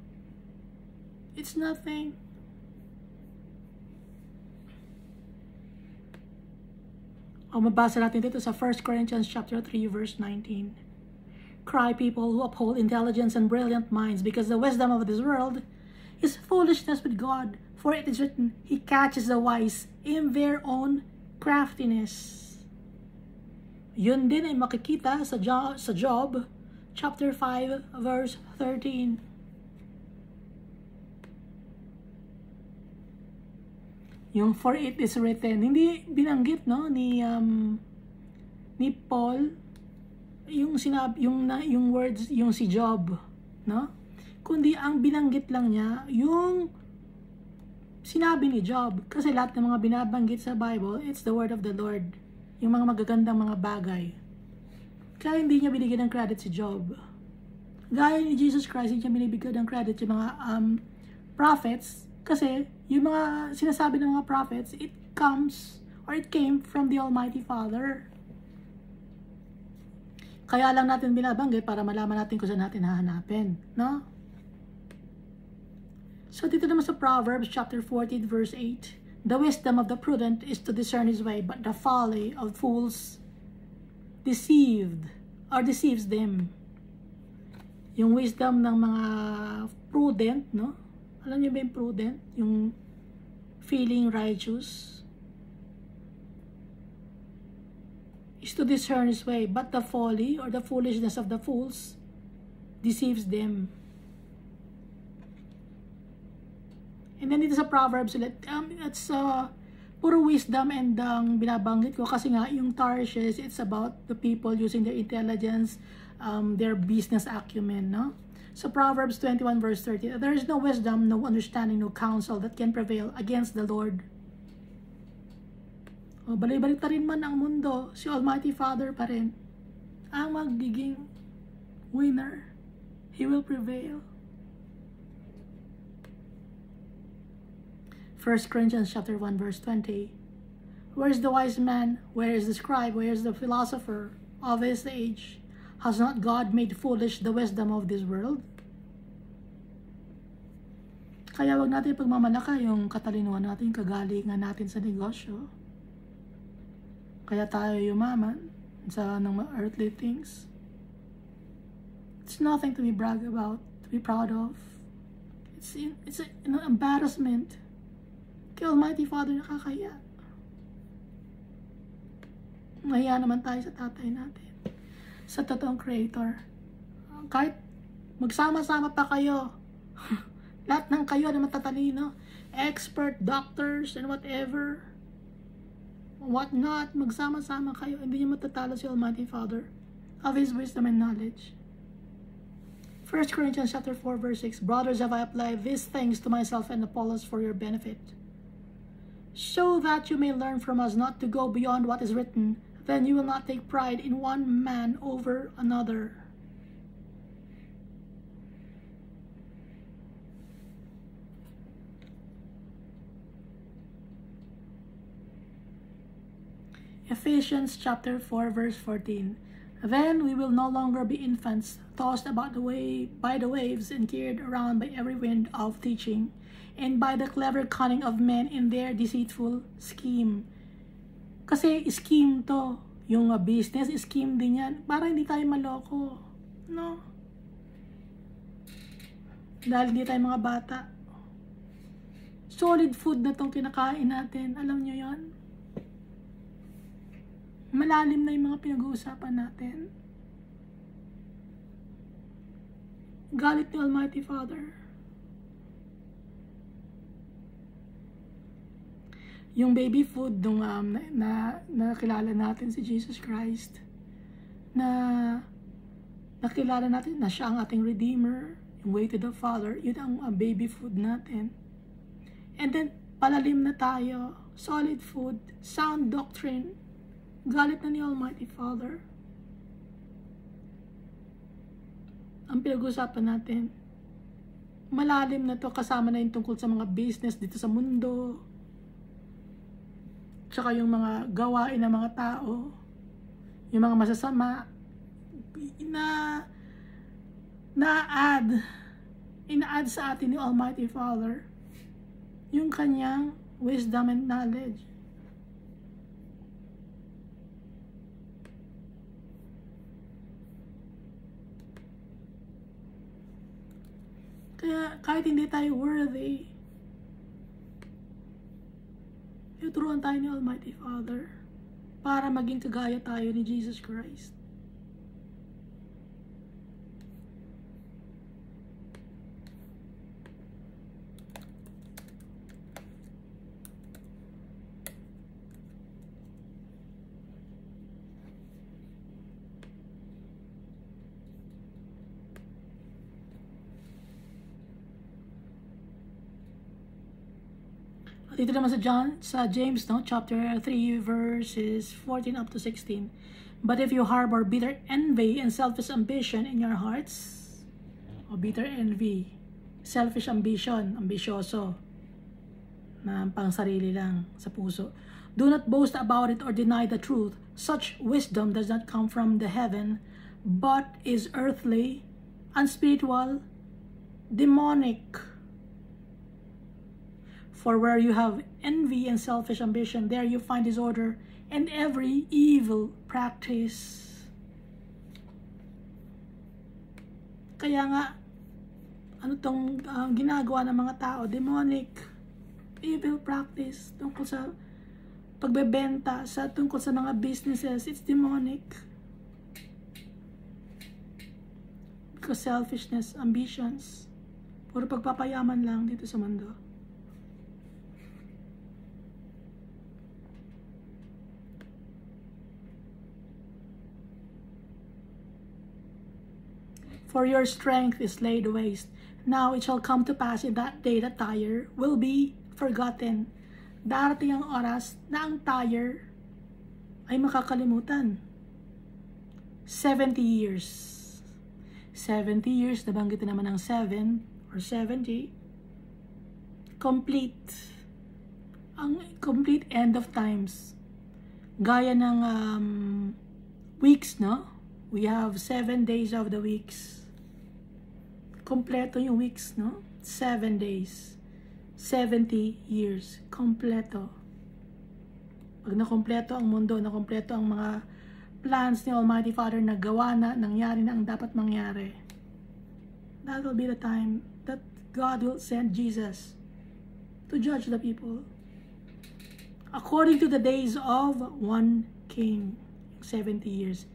[SPEAKER 1] it's nothing. Mabasa natin dito sa 1 Corinthians chapter 3 verse 19. Cry, people who uphold intelligence and brilliant minds, because the wisdom of this world is foolishness with God. For it is written, He catches the wise in their own craftiness. Yun din ay makikita sa Job chapter 5 verse 13. Yung for it is written, hindi binanggit, no, ni Paul yung yung words, yung si Job, no? Kundi ang binanggit lang niya yung sinabi ni Job, kasi lahat ng mga binabanggit sa Bible, it's the word of the Lord. Yung mga magagandang mga bagay. Kaya hindi niya binigyan ng credit si Job. Gaya ni Jesus Christ, hindi niya binibigyan ng credit yung mga prophets, kasi yung mga sinasabi ng mga prophets, it came from the Almighty Father. Kaya lang natin binabanggit para malaman natin kung saan natin hahanapin, no? So dito naman sa Proverbs chapter 14 verse 8, the wisdom of the prudent is to discern his way, but the folly of fools deceives them. Yung wisdom ng mga prudent, no? Alam niyo ba yung prudent? Yung feeling righteous is to discern his way, but the folly or the foolishness of the fools deceives them. And then dito sa Proverbs, it's puro wisdom and binabanggit ko kasi nga yung Tarshish, it's about the people using their intelligence, their business acumen, no? So Proverbs 21 verse 30, there is no wisdom, no understanding, no counsel that can prevail against the Lord. O balik-balik ta rin man ang mundo, si Almighty Father pa rin ang magiging winner. He will prevail. 1 Corinthians chapter 1 verse 20. Where is the wise man? Where is the scribe? Where is the philosopher of this age? Has not God made foolish the wisdom of this world? Kaya wag natin pagmamalaka yung katalinuhan natin, kagalingan natin sa negosyo. Kaya tayo yumaman sa mga earthly things. It's nothing to be bragged about, to be proud of. It's an embarrassment. Kay Almighty Father nakakaya. Mahiya naman tayo sa tatay natin, sa totoong Creator. Kahit magsama-sama pa kayo, lahat ng kayo na matatalino, expert, doctors, and whatever, what not, magsama-sama kayo, hindi niyo matatalo si Almighty Father of His wisdom and knowledge. 1 Corinthians chapter 4 verse 6, Brothers, have I applied these things to myself and Apollos for your benefit, so that you may learn from us not to go beyond what is written. Then you will not take pride in one man over another. Ephesians chapter 4 verse 14. Then we will no longer be infants, tossed about by the waves and carried around by every wind of teaching, and by the clever cunning of men in their deceitful scheme. Kasi scheme to, yung business, scheme din yan, para hindi tayo maloko, no? Dahil hindi tayo mga bata. Solid food na tong kinakain natin, alam nyo yan? Malalim na yung mga pinag-uusapan natin. Galit ni Almighty Father. Yung baby food nung nakilala natin si Jesus Christ, na nakilala natin na siya ang ating Redeemer, yung way to the Father, yun ang baby food natin. And then, palalim na tayo, solid food, sound doctrine, galit na ni Almighty Father. Ang pinag-usapan natin, malalim na to, kasama na yung tungkol sa mga business dito sa mundo, tsaka yung mga gawain ng mga tao, yung mga masasama, ina-add sa atin ni Almighty Father yung kanyang wisdom and knowledge. Kaya kahit hindi tayo worthy, turuan tayo ni Almighty Father para maging kagaya tayo ni Jesus Christ. Dito naman sa James, no, chapter 3 verses 14 up to 16. But if you harbor bitter envy and selfish ambition in your hearts, o bitter envy, selfish ambition, ambisyoso, na pang sarili lang sa puso, do not boast about it or deny the truth. Such wisdom does not come from the heaven, but is earthly, unspiritual, demonic. For where you have envy and selfish ambition, there you find disorder and every evil practice. Kaya nga, ano tong ginagawa ng mga tao? Demonic, evil practice, tungkol sa pagbebenta, tungkol sa mga businesses, it's demonic. Because selfishness, ambitions, puro pagpapayaman lang dito sa mundo. For your strength is laid waste. Now it shall come to pass in that day that tire will be forgotten. Darating ang oras na ang tire ay makakalimutan. 70 years. 70 years, nabanggitin naman ng 7 or 70. Complete. Ang complete end of times. Gaya ng weeks, no? We have 7 days of the weeks. Kompleto yung weeks, no? 7 days. 70 years. Kompleto. Pag nakompleto ang mundo, nakompleto ang mga plans ni Almighty Father na gawa na, nangyari na ang dapat mangyari. That will be the time that God will send Jesus to judge the people. According to the days of one king, 70 years.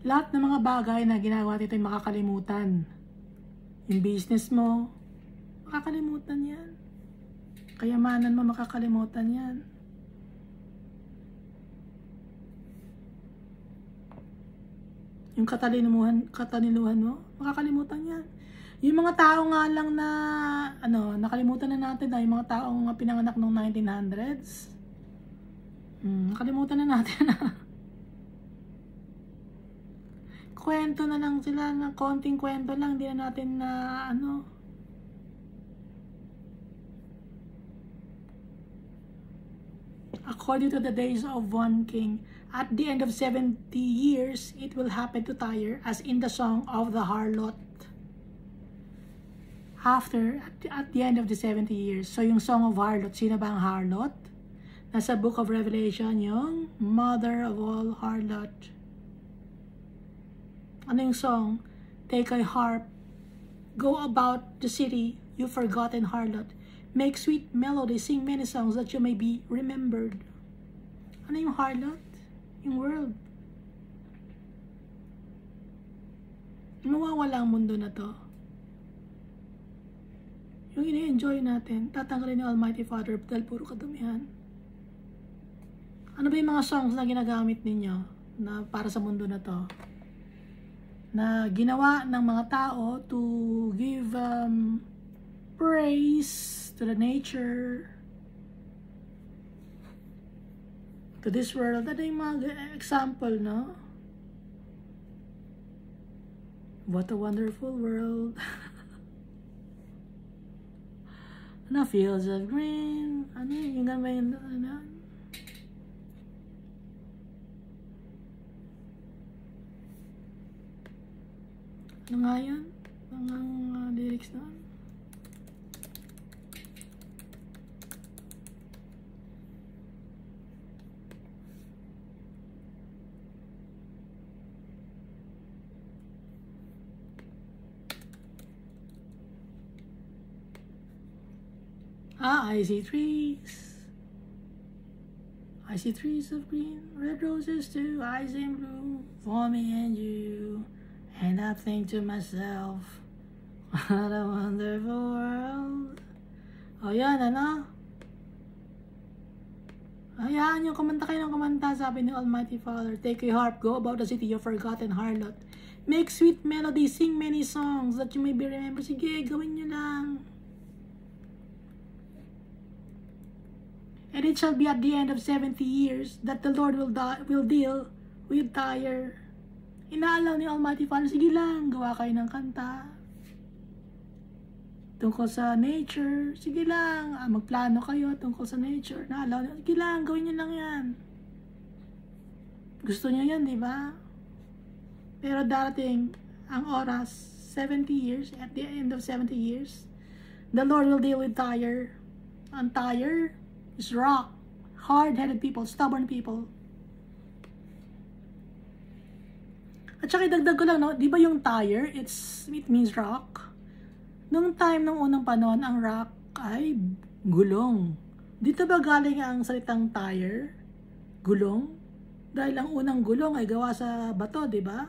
[SPEAKER 1] Lahat ng mga bagay na ginagawa dito ay makakalimutan. Yung business mo, makakalimutan yan. Kayamanan mo, makakalimutan yan. Yung katalinuhan mo, makakalimutan yan. Yung mga tao nga lang na, nakalimutan na natin, yung mga taong pinanganak noong 1900s. Nakalimutan na natin. Kwento na lang sila, na konting kwento lang, hindi na natin na, According to the days of one king, at the end of 70 years, it will happen to Tyre, as in the song of the harlot. At the end of the 70 years. So, yung song of harlot, sino ba ang harlot? Nasa book of Revelation, yung mother of all harlot. Ano yung song? Take a harp, go about the city, you forgotten harlot. Make sweet melody, sing many songs that you may be remembered. Ano yung harlot? Yung world. Mawawala ang mundo na to. Yung ini-enjoy natin, tatanggalin ni Almighty Father dahil puro kadumihan. Ano ba yung mga songs na ginagamit ninyo na para sa mundo na to? Na ginawa ng mga tao to give praise to the nature, to this world. Ano yung mga example, no? What a wonderful world. Ano, fields of green. Ano yung gamay, ano? Ano nga yun? Ang lyrics na. I see trees. I see trees of green, red roses too, eyes in blue, for me and you. And I think to myself, what a wonderful world. O yan, ano? Ayan, yung kumanta kayo ng kumanta, sabi ni Almighty Father. Take a harp, go about the city, you forgotten harlot. Make sweet melody, sing many songs that you may be remembered. Sige, gawin nyo lang. And it shall be at the end of 70 years that the Lord will deal with Tyre. Inaalaw ni Almighty Father, sige lang, gawa kayo ng kanta. Tungkol sa nature, sige lang, magplano kayo tungkol sa nature. Naalaw niya, sige lang, gawin niyo lang yan. Gusto niyo yan, di ba? Pero darating ang oras, 70 years, at the end of 70 years, the Lord will deal with Tyre. Ang Tyre is rock, hard-headed people, stubborn people. At saka idagdag ko lang, no? Di ba yung Tyre, it means rock. Nung time ng unang panahon, ang rock ay gulong. Dito ba galing ang salitang Tyre? Gulong? Dahil ang unang gulong ay gawa sa bato, di ba?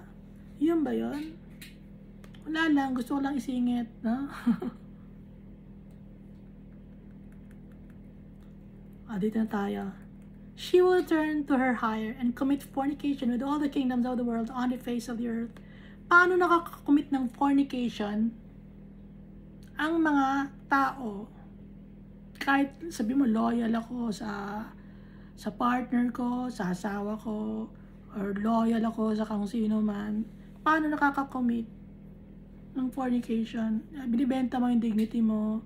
[SPEAKER 1] Yun ba yun? Wala lang, gusto ko lang isingit, no? Dito na tayo. She will turn to her hire and commit fornication with all the kingdoms of the world on the face of the earth. Paano nakakakommit ng fornication ang mga tao Kahit sabi mo, loyal ako sa partner ko, sa asawa ko, or loyal ako sa kung sino man, paano nakaka-commit ng fornication? Binibenta mo yung dignity mo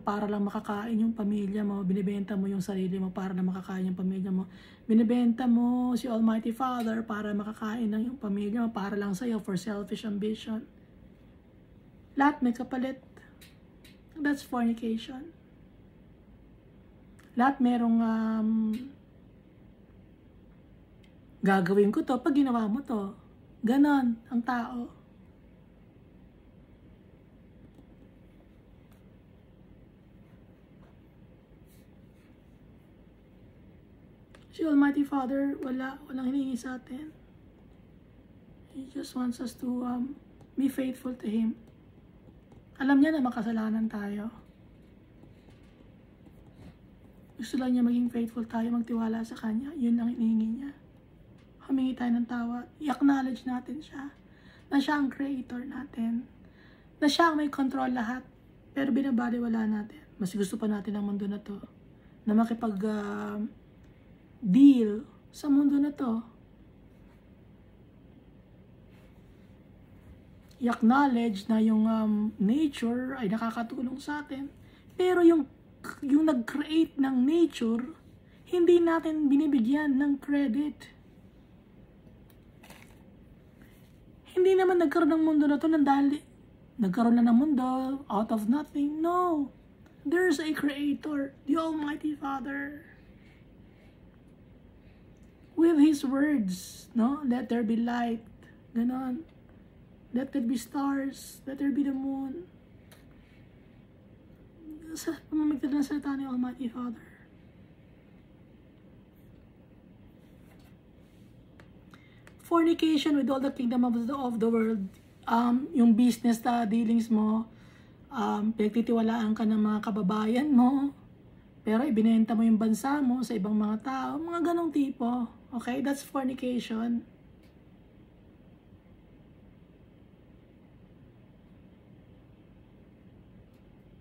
[SPEAKER 1] para lang makakain yung pamilya mo. Binibenta mo yung sarili mo para lang makakain yung pamilya mo. Binibenta mo si Almighty Father para makakain ng yung pamilya mo, para lang sa'yo, for selfish ambition. Lahat may kapalit. That's fornication. Lahat merong gagawin ko to pag ginawa mo to. Ganon ang tao. Si Almighty Father, walang hinihingi sa atin. He just wants us to be faithful to Him. Alam niya na makasalanan tayo. Gusto lang niya maging faithful tayo, magtiwala sa Kanya. Yun ang hinihingi niya. Humingi tayo ng tawad. I-acknowledge natin siya. Na siya ang creator natin. Na siya ang may control lahat. Pero binabaliwala natin. Mas gusto pa natin ang mundo na to. Na makipag deal sa mundo na to. I-acknowledge na yung nature ay nakakatulong sa atin. Pero yung nag-create ng nature, hindi natin binibigyan ng credit. Hindi naman nagkaroon ng mundo na to dahil nagkaroon na ng mundo out of nothing. No. There's a creator, the Almighty Father. With His words, no? Let there be light. Ganon. Let there be stars. Let there be the moon. Sa pamamagitan ng salita ni Almighty Father. Fornication with all the kingdom of the world. Yung business na dealings mo, pinagtitiwalaan ka ng mga kababayan mo, pero ibinenta mo yung bansa mo sa ibang mga tao, mga ganong tipo. Okay? That's fornication.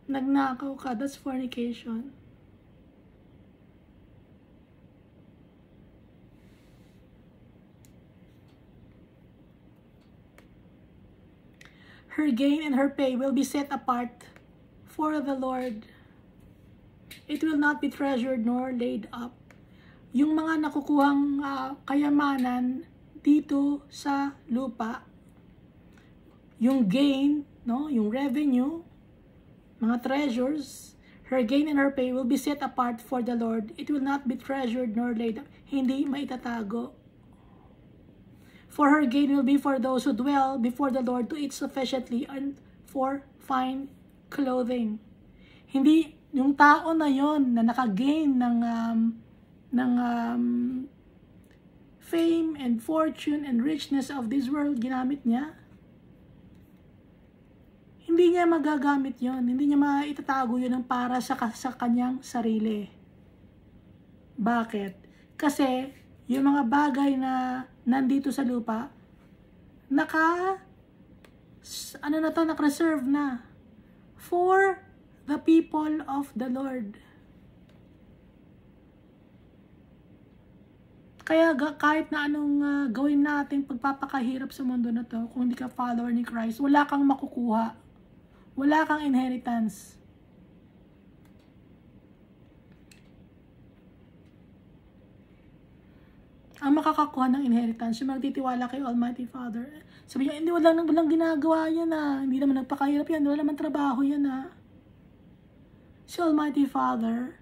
[SPEAKER 1] Nagnakaw ka, that's fornication. Her gain and her pay will be set apart for the Lord. It will not be treasured nor laid up. Yung mga nakukuhang kayamanan dito sa lupa, yung gain, no, yung revenue, mga treasures, her gain and her pay will be set apart for the Lord. It will not be treasured nor laid up. Hindi maitatago. For her gain will be for those who dwell before the Lord to eat sufficiently and for fine clothing. Hindi yung tao na yon na nakagain ng fame and fortune and richness of this world, ginamit niya. Hindi niya magagamit yon. Hindi niya maitatago yun ng para sa kanyang sarili. Bakit? Kasi yung mga bagay na nandito sa lupa, naka-reserve na for the people of the Lord. Kaya kahit na anong gawin natin pagpapakahirap sa mundo na to, kung hindi ka follower ni Christ, wala kang makukuha. Wala kang inheritance. Ang makakakuha ng inheritance, yung magtitiwala kay Almighty Father. Sabi niya, hindi, walang ginagawa yan hindi naman nagpakahirap yan, wala naman trabaho yan Si Almighty Father,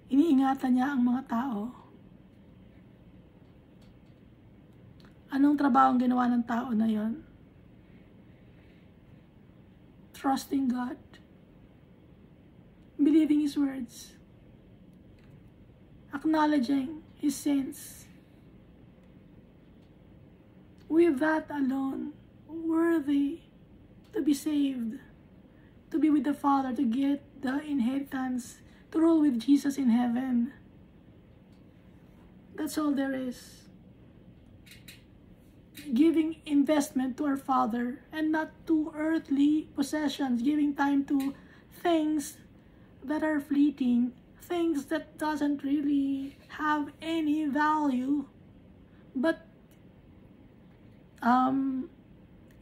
[SPEAKER 1] iniingatan niya ang mga tao. Anong trabaho ang ginawa ng tao na yon? Trusting God. Believing His words. Acknowledging His sins. With that alone, worthy to be saved, to be with the Father, to get the inheritance, to rule with Jesus in heaven. That's all there is. Giving investment to our Father and not to earthly possessions, giving time to things that are fleeting, things that doesn't really have any value, but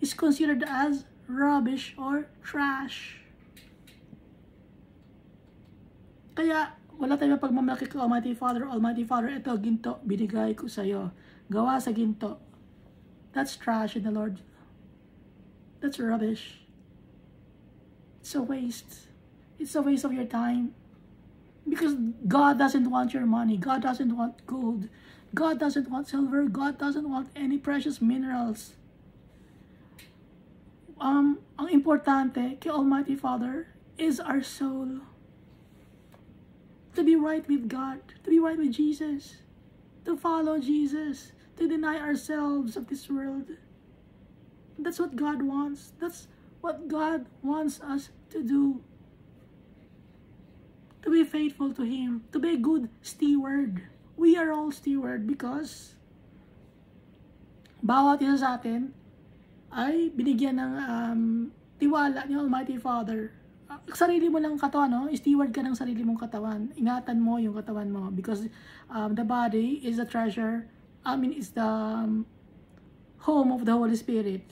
[SPEAKER 1] is considered as rubbish or trash. Kaya wala tayong pagmamalaki kay Almighty Father. Almighty Father, ito ginto, binigay ko sa iyo. Gawa sa ginto. That's trash in the Lord. That's rubbish. It's a waste. It's a waste of your time. Because God doesn't want your money. God doesn't want gold. God doesn't want silver. God doesn't want any precious minerals. Ang importante kay Almighty Father is our soul. To be right with God. To be right with Jesus. To follow Jesus. To deny ourselves of this world. That's what God wants. That's what God wants us to do. To be faithful to Him. To be a good steward. We are all steward because bawat isa sa atin ay binigyan ng tiwala ni Almighty Father. Sarili mo lang katawan, no? Steward ka ng sarili mong katawan. Ingatan mo yung katawan mo because the body is the treasure. Is the home of the Holy Spirit.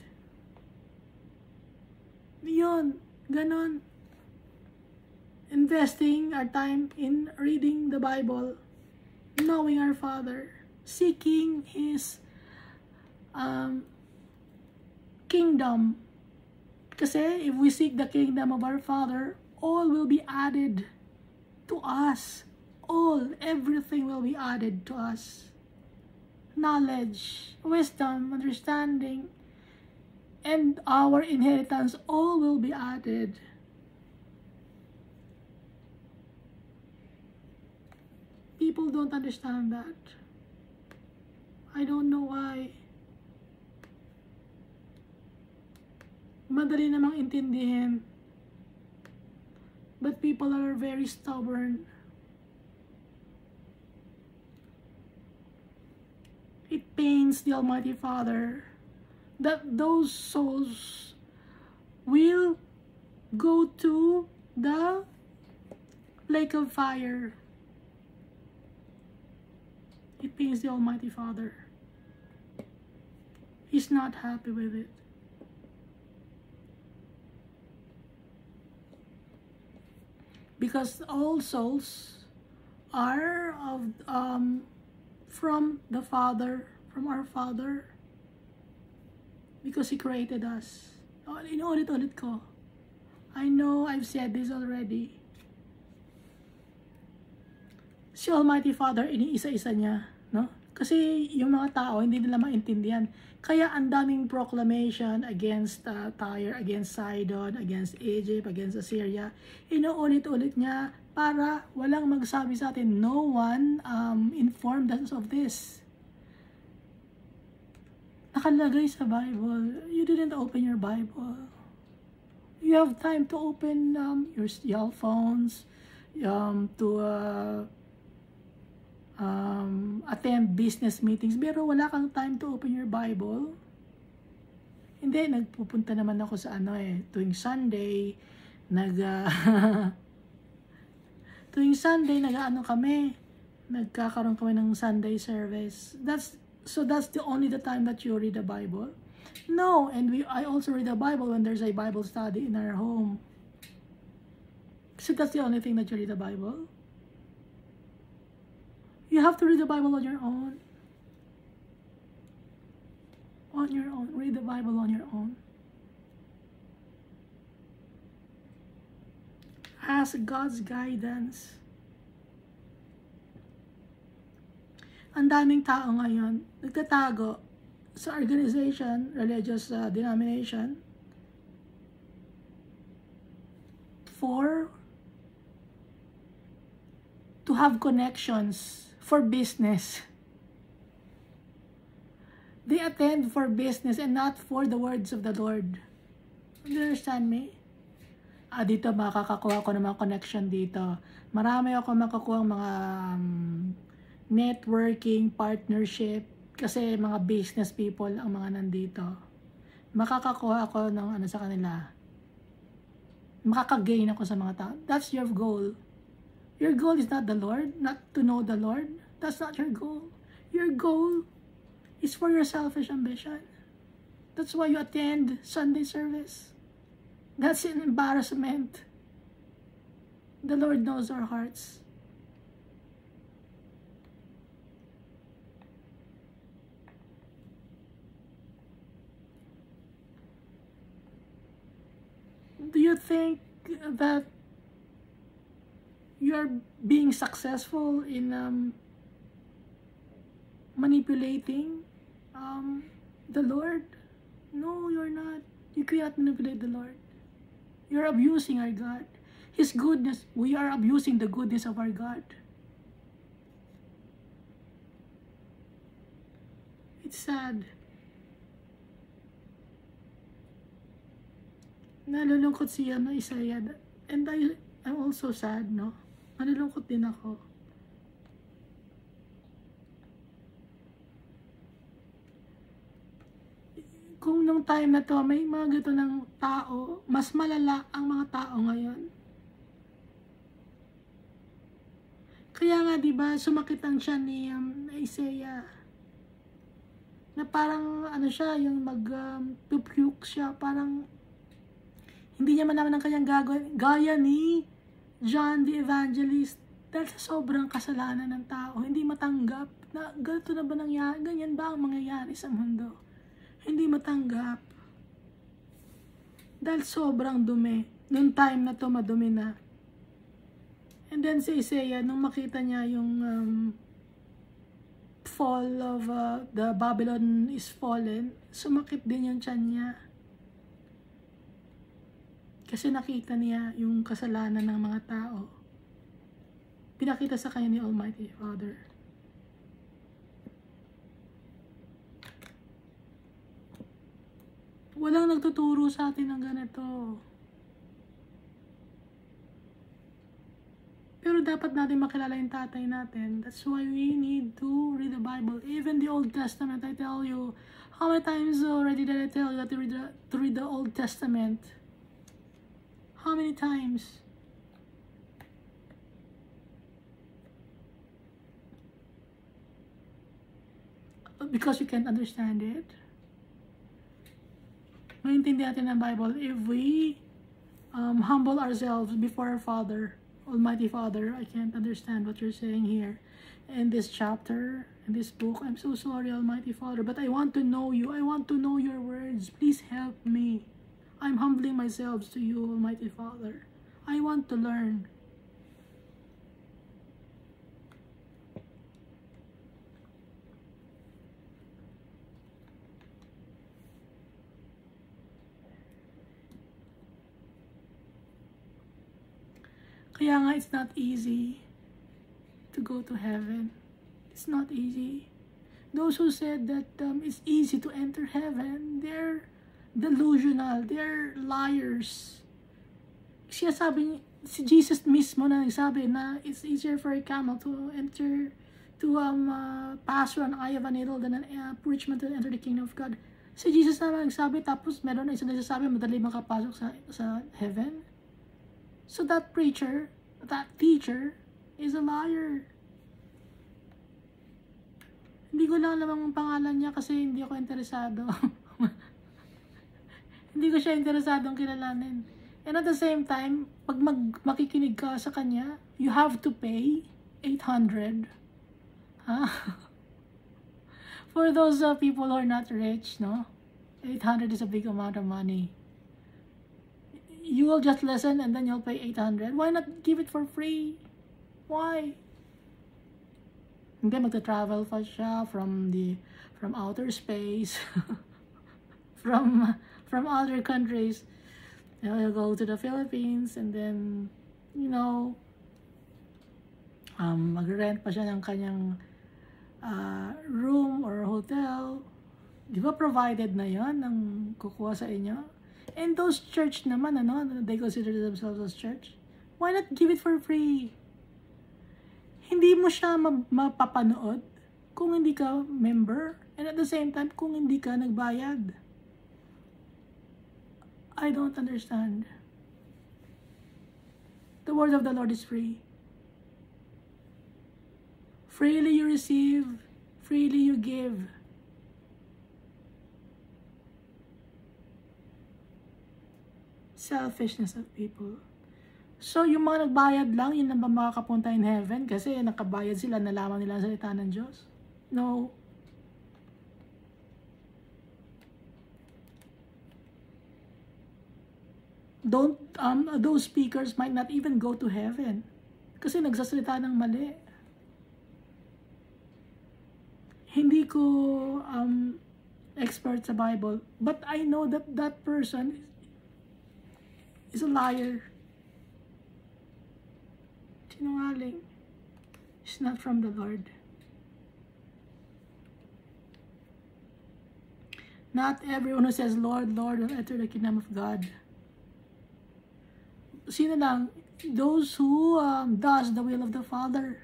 [SPEAKER 1] Yun, ganon. Investing our time in reading the Bible, knowing our Father, seeking His kingdom. Kasi if we seek the kingdom of our Father, all will be added to us. Everything will be added to us. Knowledge, wisdom, understanding, and our inheritance, all will be added. People don't understand that. I don't know why. Madali namang intindihin. But people are very stubborn. It pains the Almighty Father that those souls will go to the lake of fire. It pains the Almighty Father. He's not happy with it. Because all souls are from the Father, from our Father, because He created us. Inuulit-ulit ko. I know I've said this already. Si Almighty Father, iniisa-isa niya, no? Kasi yung mga tao, hindi nila maintindihan. Kaya ang daming proclamation against Tyre, against Sidon, against Egypt, against Assyria. Inuulit-ulit niya para walang magsabi sa atin. No one informed us of this. Nakalagay sa Bible. You didn't open your Bible. You have time to open your cell phones, to attend business meetings, pero wala kang time to open your Bible. Hindi, nagpupunta naman ako sa tuwing Sunday, tuwing Sunday, nagkakaroon kami ng Sunday service. That's the only the time that you read the Bible? No, and I also read the Bible when there's a Bible study in our home. So that's the only thing that you read the Bible? You have to read the Bible on your own. On your own. Read the Bible on your own. Ask God's guidance. Ang daming tao ngayon, nagtatago sa organization, religious denomination, to have connections for business. They attend for business and not for the words of the Lord. Do you understand me? Dito makakakuha ko ng mga connection dito. Marami ako makakuha mga networking, partnership, kasi mga business people ang mga nandito. Makakakuha ako ng sa kanila. Makakagain ako sa mga tao. That's your goal. Your goal is not the Lord, not to know the Lord. That's not your goal. Your goal is for your selfish ambition. That's why you attend Sunday service. That's an embarrassment. The Lord knows our hearts. Do you think that you are being successful in manipulating the Lord? No, you're not. You cannot manipulate the Lord. You're abusing our God. His goodness, we are abusing the goodness of our God. It's sad. Nalulungkot siya, no, Isaiah. And I'm also sad, no? Nalulungkot din ako. Kung nung time na to, may mga ganito ng tao, mas malala ang mga tao ngayon. Kaya nga, diba, sumakit ang tiyan ni Isaiah. Na parang, ano siya, yung pupuke siya, parang, hindi niya malaman ang kanyang gagawin. Gaya ni John the Evangelist. Dahil sa sobrang kasalanan ng tao, hindi matanggap na ganito na ba nangyari? Ganyan ba ang mangyayari sa mundo? Hindi matanggap. Dahil sobrang dumi. Noong time na to, madumi na. And then si Isaiah, nung makita niya yung fall of the Babylon is fallen, sumakit din yung tiyan niya. Kasi nakita niya yung kasalanan ng mga tao. Pinakita sa kanya ni Almighty Father. Walang nagtuturo sa atin ng ganito. Pero dapat natin makilala yung tatay natin. That's why we need to read the Bible. Even the Old Testament, I tell you, how many times already did I tell you that to read the Old Testament? How many times? Because you can't understand it. Maintindihan natin ang Bible if we humble ourselves before our Father, Almighty Father. I can't understand what you're saying here in this chapter, in this book. I'm so sorry, Almighty Father, but I want to know you. I want to know your words. Please help me. I'm humbling myself to you, Almighty Father. I want to learn. Kaya nga, it's not easy to go to heaven. It's not easy. Those who said that it's easy to enter heaven, they're delusional, they're liars. Siya sabi, si Jesus mismo na nagsabi na it's easier for a camel to enter, to pass through an eye of a needle than a rich man to enter the kingdom of God. Si Jesus na nagsabi, tapos meron na isa nagsasabi, madali makapasok sa heaven. So that preacher, that teacher, is a liar. Hindi ko lang alam ang pangalan niya kasi hindi ako interesado. Hindi ko siya interesadong kilalanin. And at the same time, pag makikinig ka sa kanya, you have to pay 800. For those people who are not rich, no? 800 is a big amount of money. You will just listen and then you'll pay 800. Why not give it for free? Why? Hindi, magta-travel pa siya from outer space, from other countries. He'll go to the Philippines and then, you know, mag-rent pa siya ng kanyang room or hotel. Di ba provided na yon ng kukuha sa inyo? And those church naman, they consider themselves as church. Why not give it for free? Hindi mo siya mapapanood kung hindi ka member, and at the same time, kung hindi ka nagbayad. I don't understand. The word of the Lord is free. Freely you receive, freely you give. Selfishness of people. So, yung mga nagbayad lang, yun lang ba makakapunta in heaven? Kasi nakabayad sila, nalaman nila ang salita ng Diyos? No. Those speakers might not even go to heaven. Kasi nagsasalita ng mali. Hindi ko expert sa Bible, but I know that that person is a liar. Sinungaling. It's not from the Lord. Not everyone who says, Lord, Lord, will enter the kingdom of God. Sino lang? Those who does the will of the Father.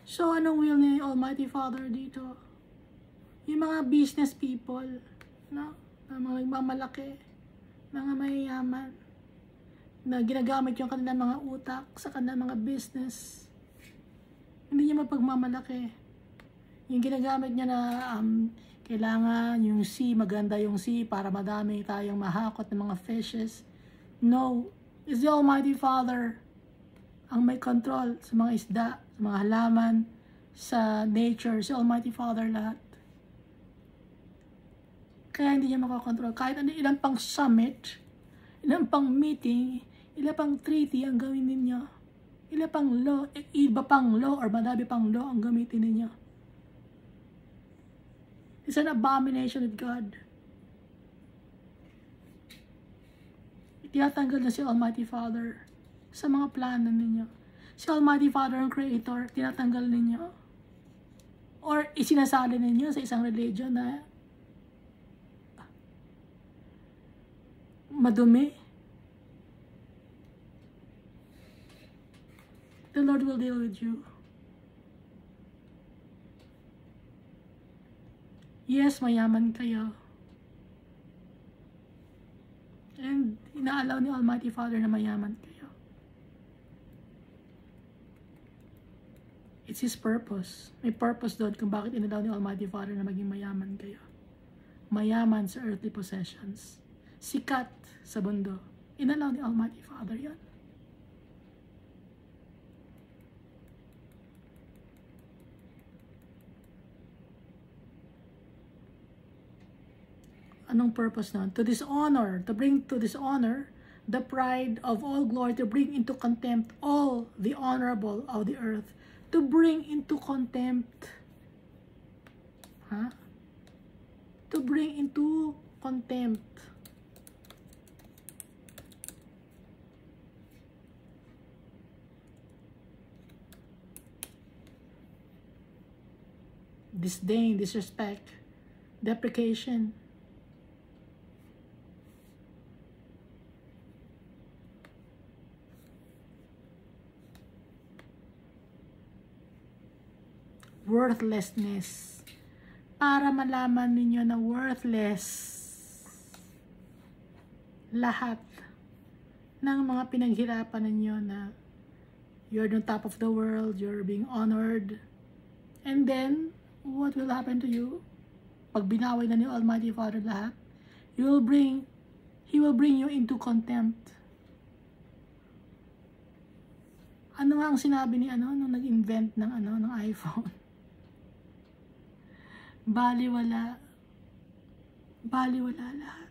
[SPEAKER 1] So, anong will ni Almighty Father dito? Yung mga business people, no? Mga nagmamalaki, mga mayayaman, na ginagamit yung kanilang mga utak sa kanilang mga business. Hindi niya mapagmamalaki. Yung ginagamit niya na kailangan yung sea, maganda yung sea para madami tayong mahakot ng mga fishes. No, it's the Almighty Father ang may control sa mga isda, sa mga halaman, sa nature, si Almighty Father lahat. Kaya hindi niya makakontrol. Kahit ano, ilang pang summit, ilang pang meeting, ilang pang treaty ang gawin ninyo. Ilang pang law, iba pang law or madami pang law ang gamitin ninyo. It's an abomination with God. Tinatanggal na si Almighty Father sa mga plano ninyo. Si Almighty Father ang Creator, tinatanggal ninyo. Or isinasali ninyo sa isang religion na madumi. The Lord will deal with you. Yes, mayaman kayo. And inaalaw ni Almighty Father na mayaman kayo. It's His purpose. May purpose doon kung bakit inalaw ni Almighty Father na maging mayaman kayo. Mayaman sa earthly possessions. Sikat sa mundo. Inalaw ni Almighty Father yan. Anong purpose nun? To dishonor, to bring to dishonor the pride of all glory, to bring into contempt all the honorable of the earth, to bring into contempt, to bring into contempt disdain, disrespect, deprecation. Worthlessness. Para malaman ninyo na worthless lahat ng mga pinaghirapan ninyo na you're on top of the world, you're being honored. And then, what will happen to you? Pag binaway na ni Almighty Father lahat, He will bring you into contempt. Ano nga ang sinabi ni nung nag-invent ng iPhone? Baliwala. Baliwala lahat.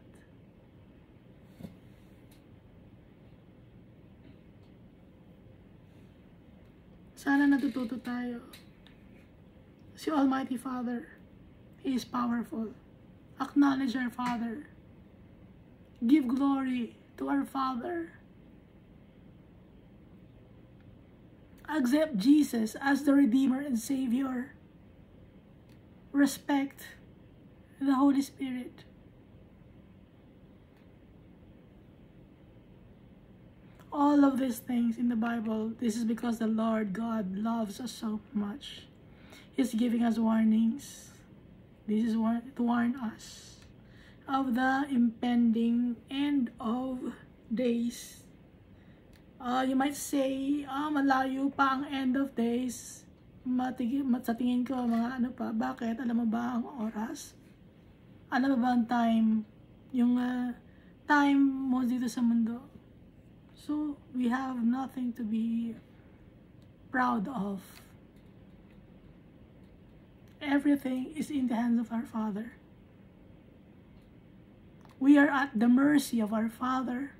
[SPEAKER 1] Sana natututo tayo. Si Almighty Father, He is powerful. Acknowledge our Father. Give glory to our Father. Accept Jesus as the Redeemer and Savior. Respect the Holy Spirit. All of these things in the Bible, this is because the Lord God loves us so much. He's giving us warnings. This is to warn us of the impending end of days. You might say, malayo pa ang end of days. sa tingin ko, mga ano pa, bakit? Alam mo ba ang oras? Alam mo ba ang time? Yung time mo dito sa mundo. So, we have nothing to be proud of. Everything is in the hands of our Father. We are at the mercy of our Father.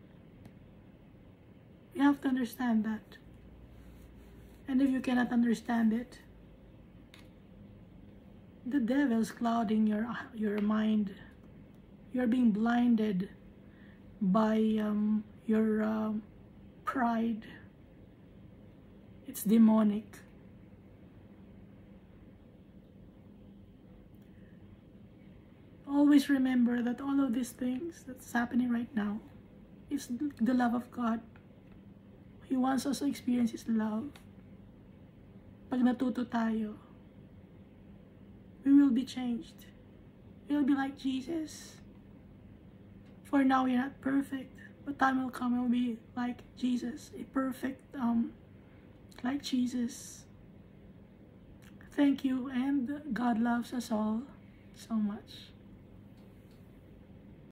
[SPEAKER 1] You have to understand that. And if you cannot understand it, the devil is clouding your mind. You're being blinded by your pride. It's demonic. Always remember that all of these things that's happening right now is the love of God. He wants us to experience His love. Pag natuto tayo, we will be changed. We will be like Jesus. For now, we are not perfect, but time will come and we'll be like Jesus, a perfect, like Jesus. Thank you, and God loves us all so much.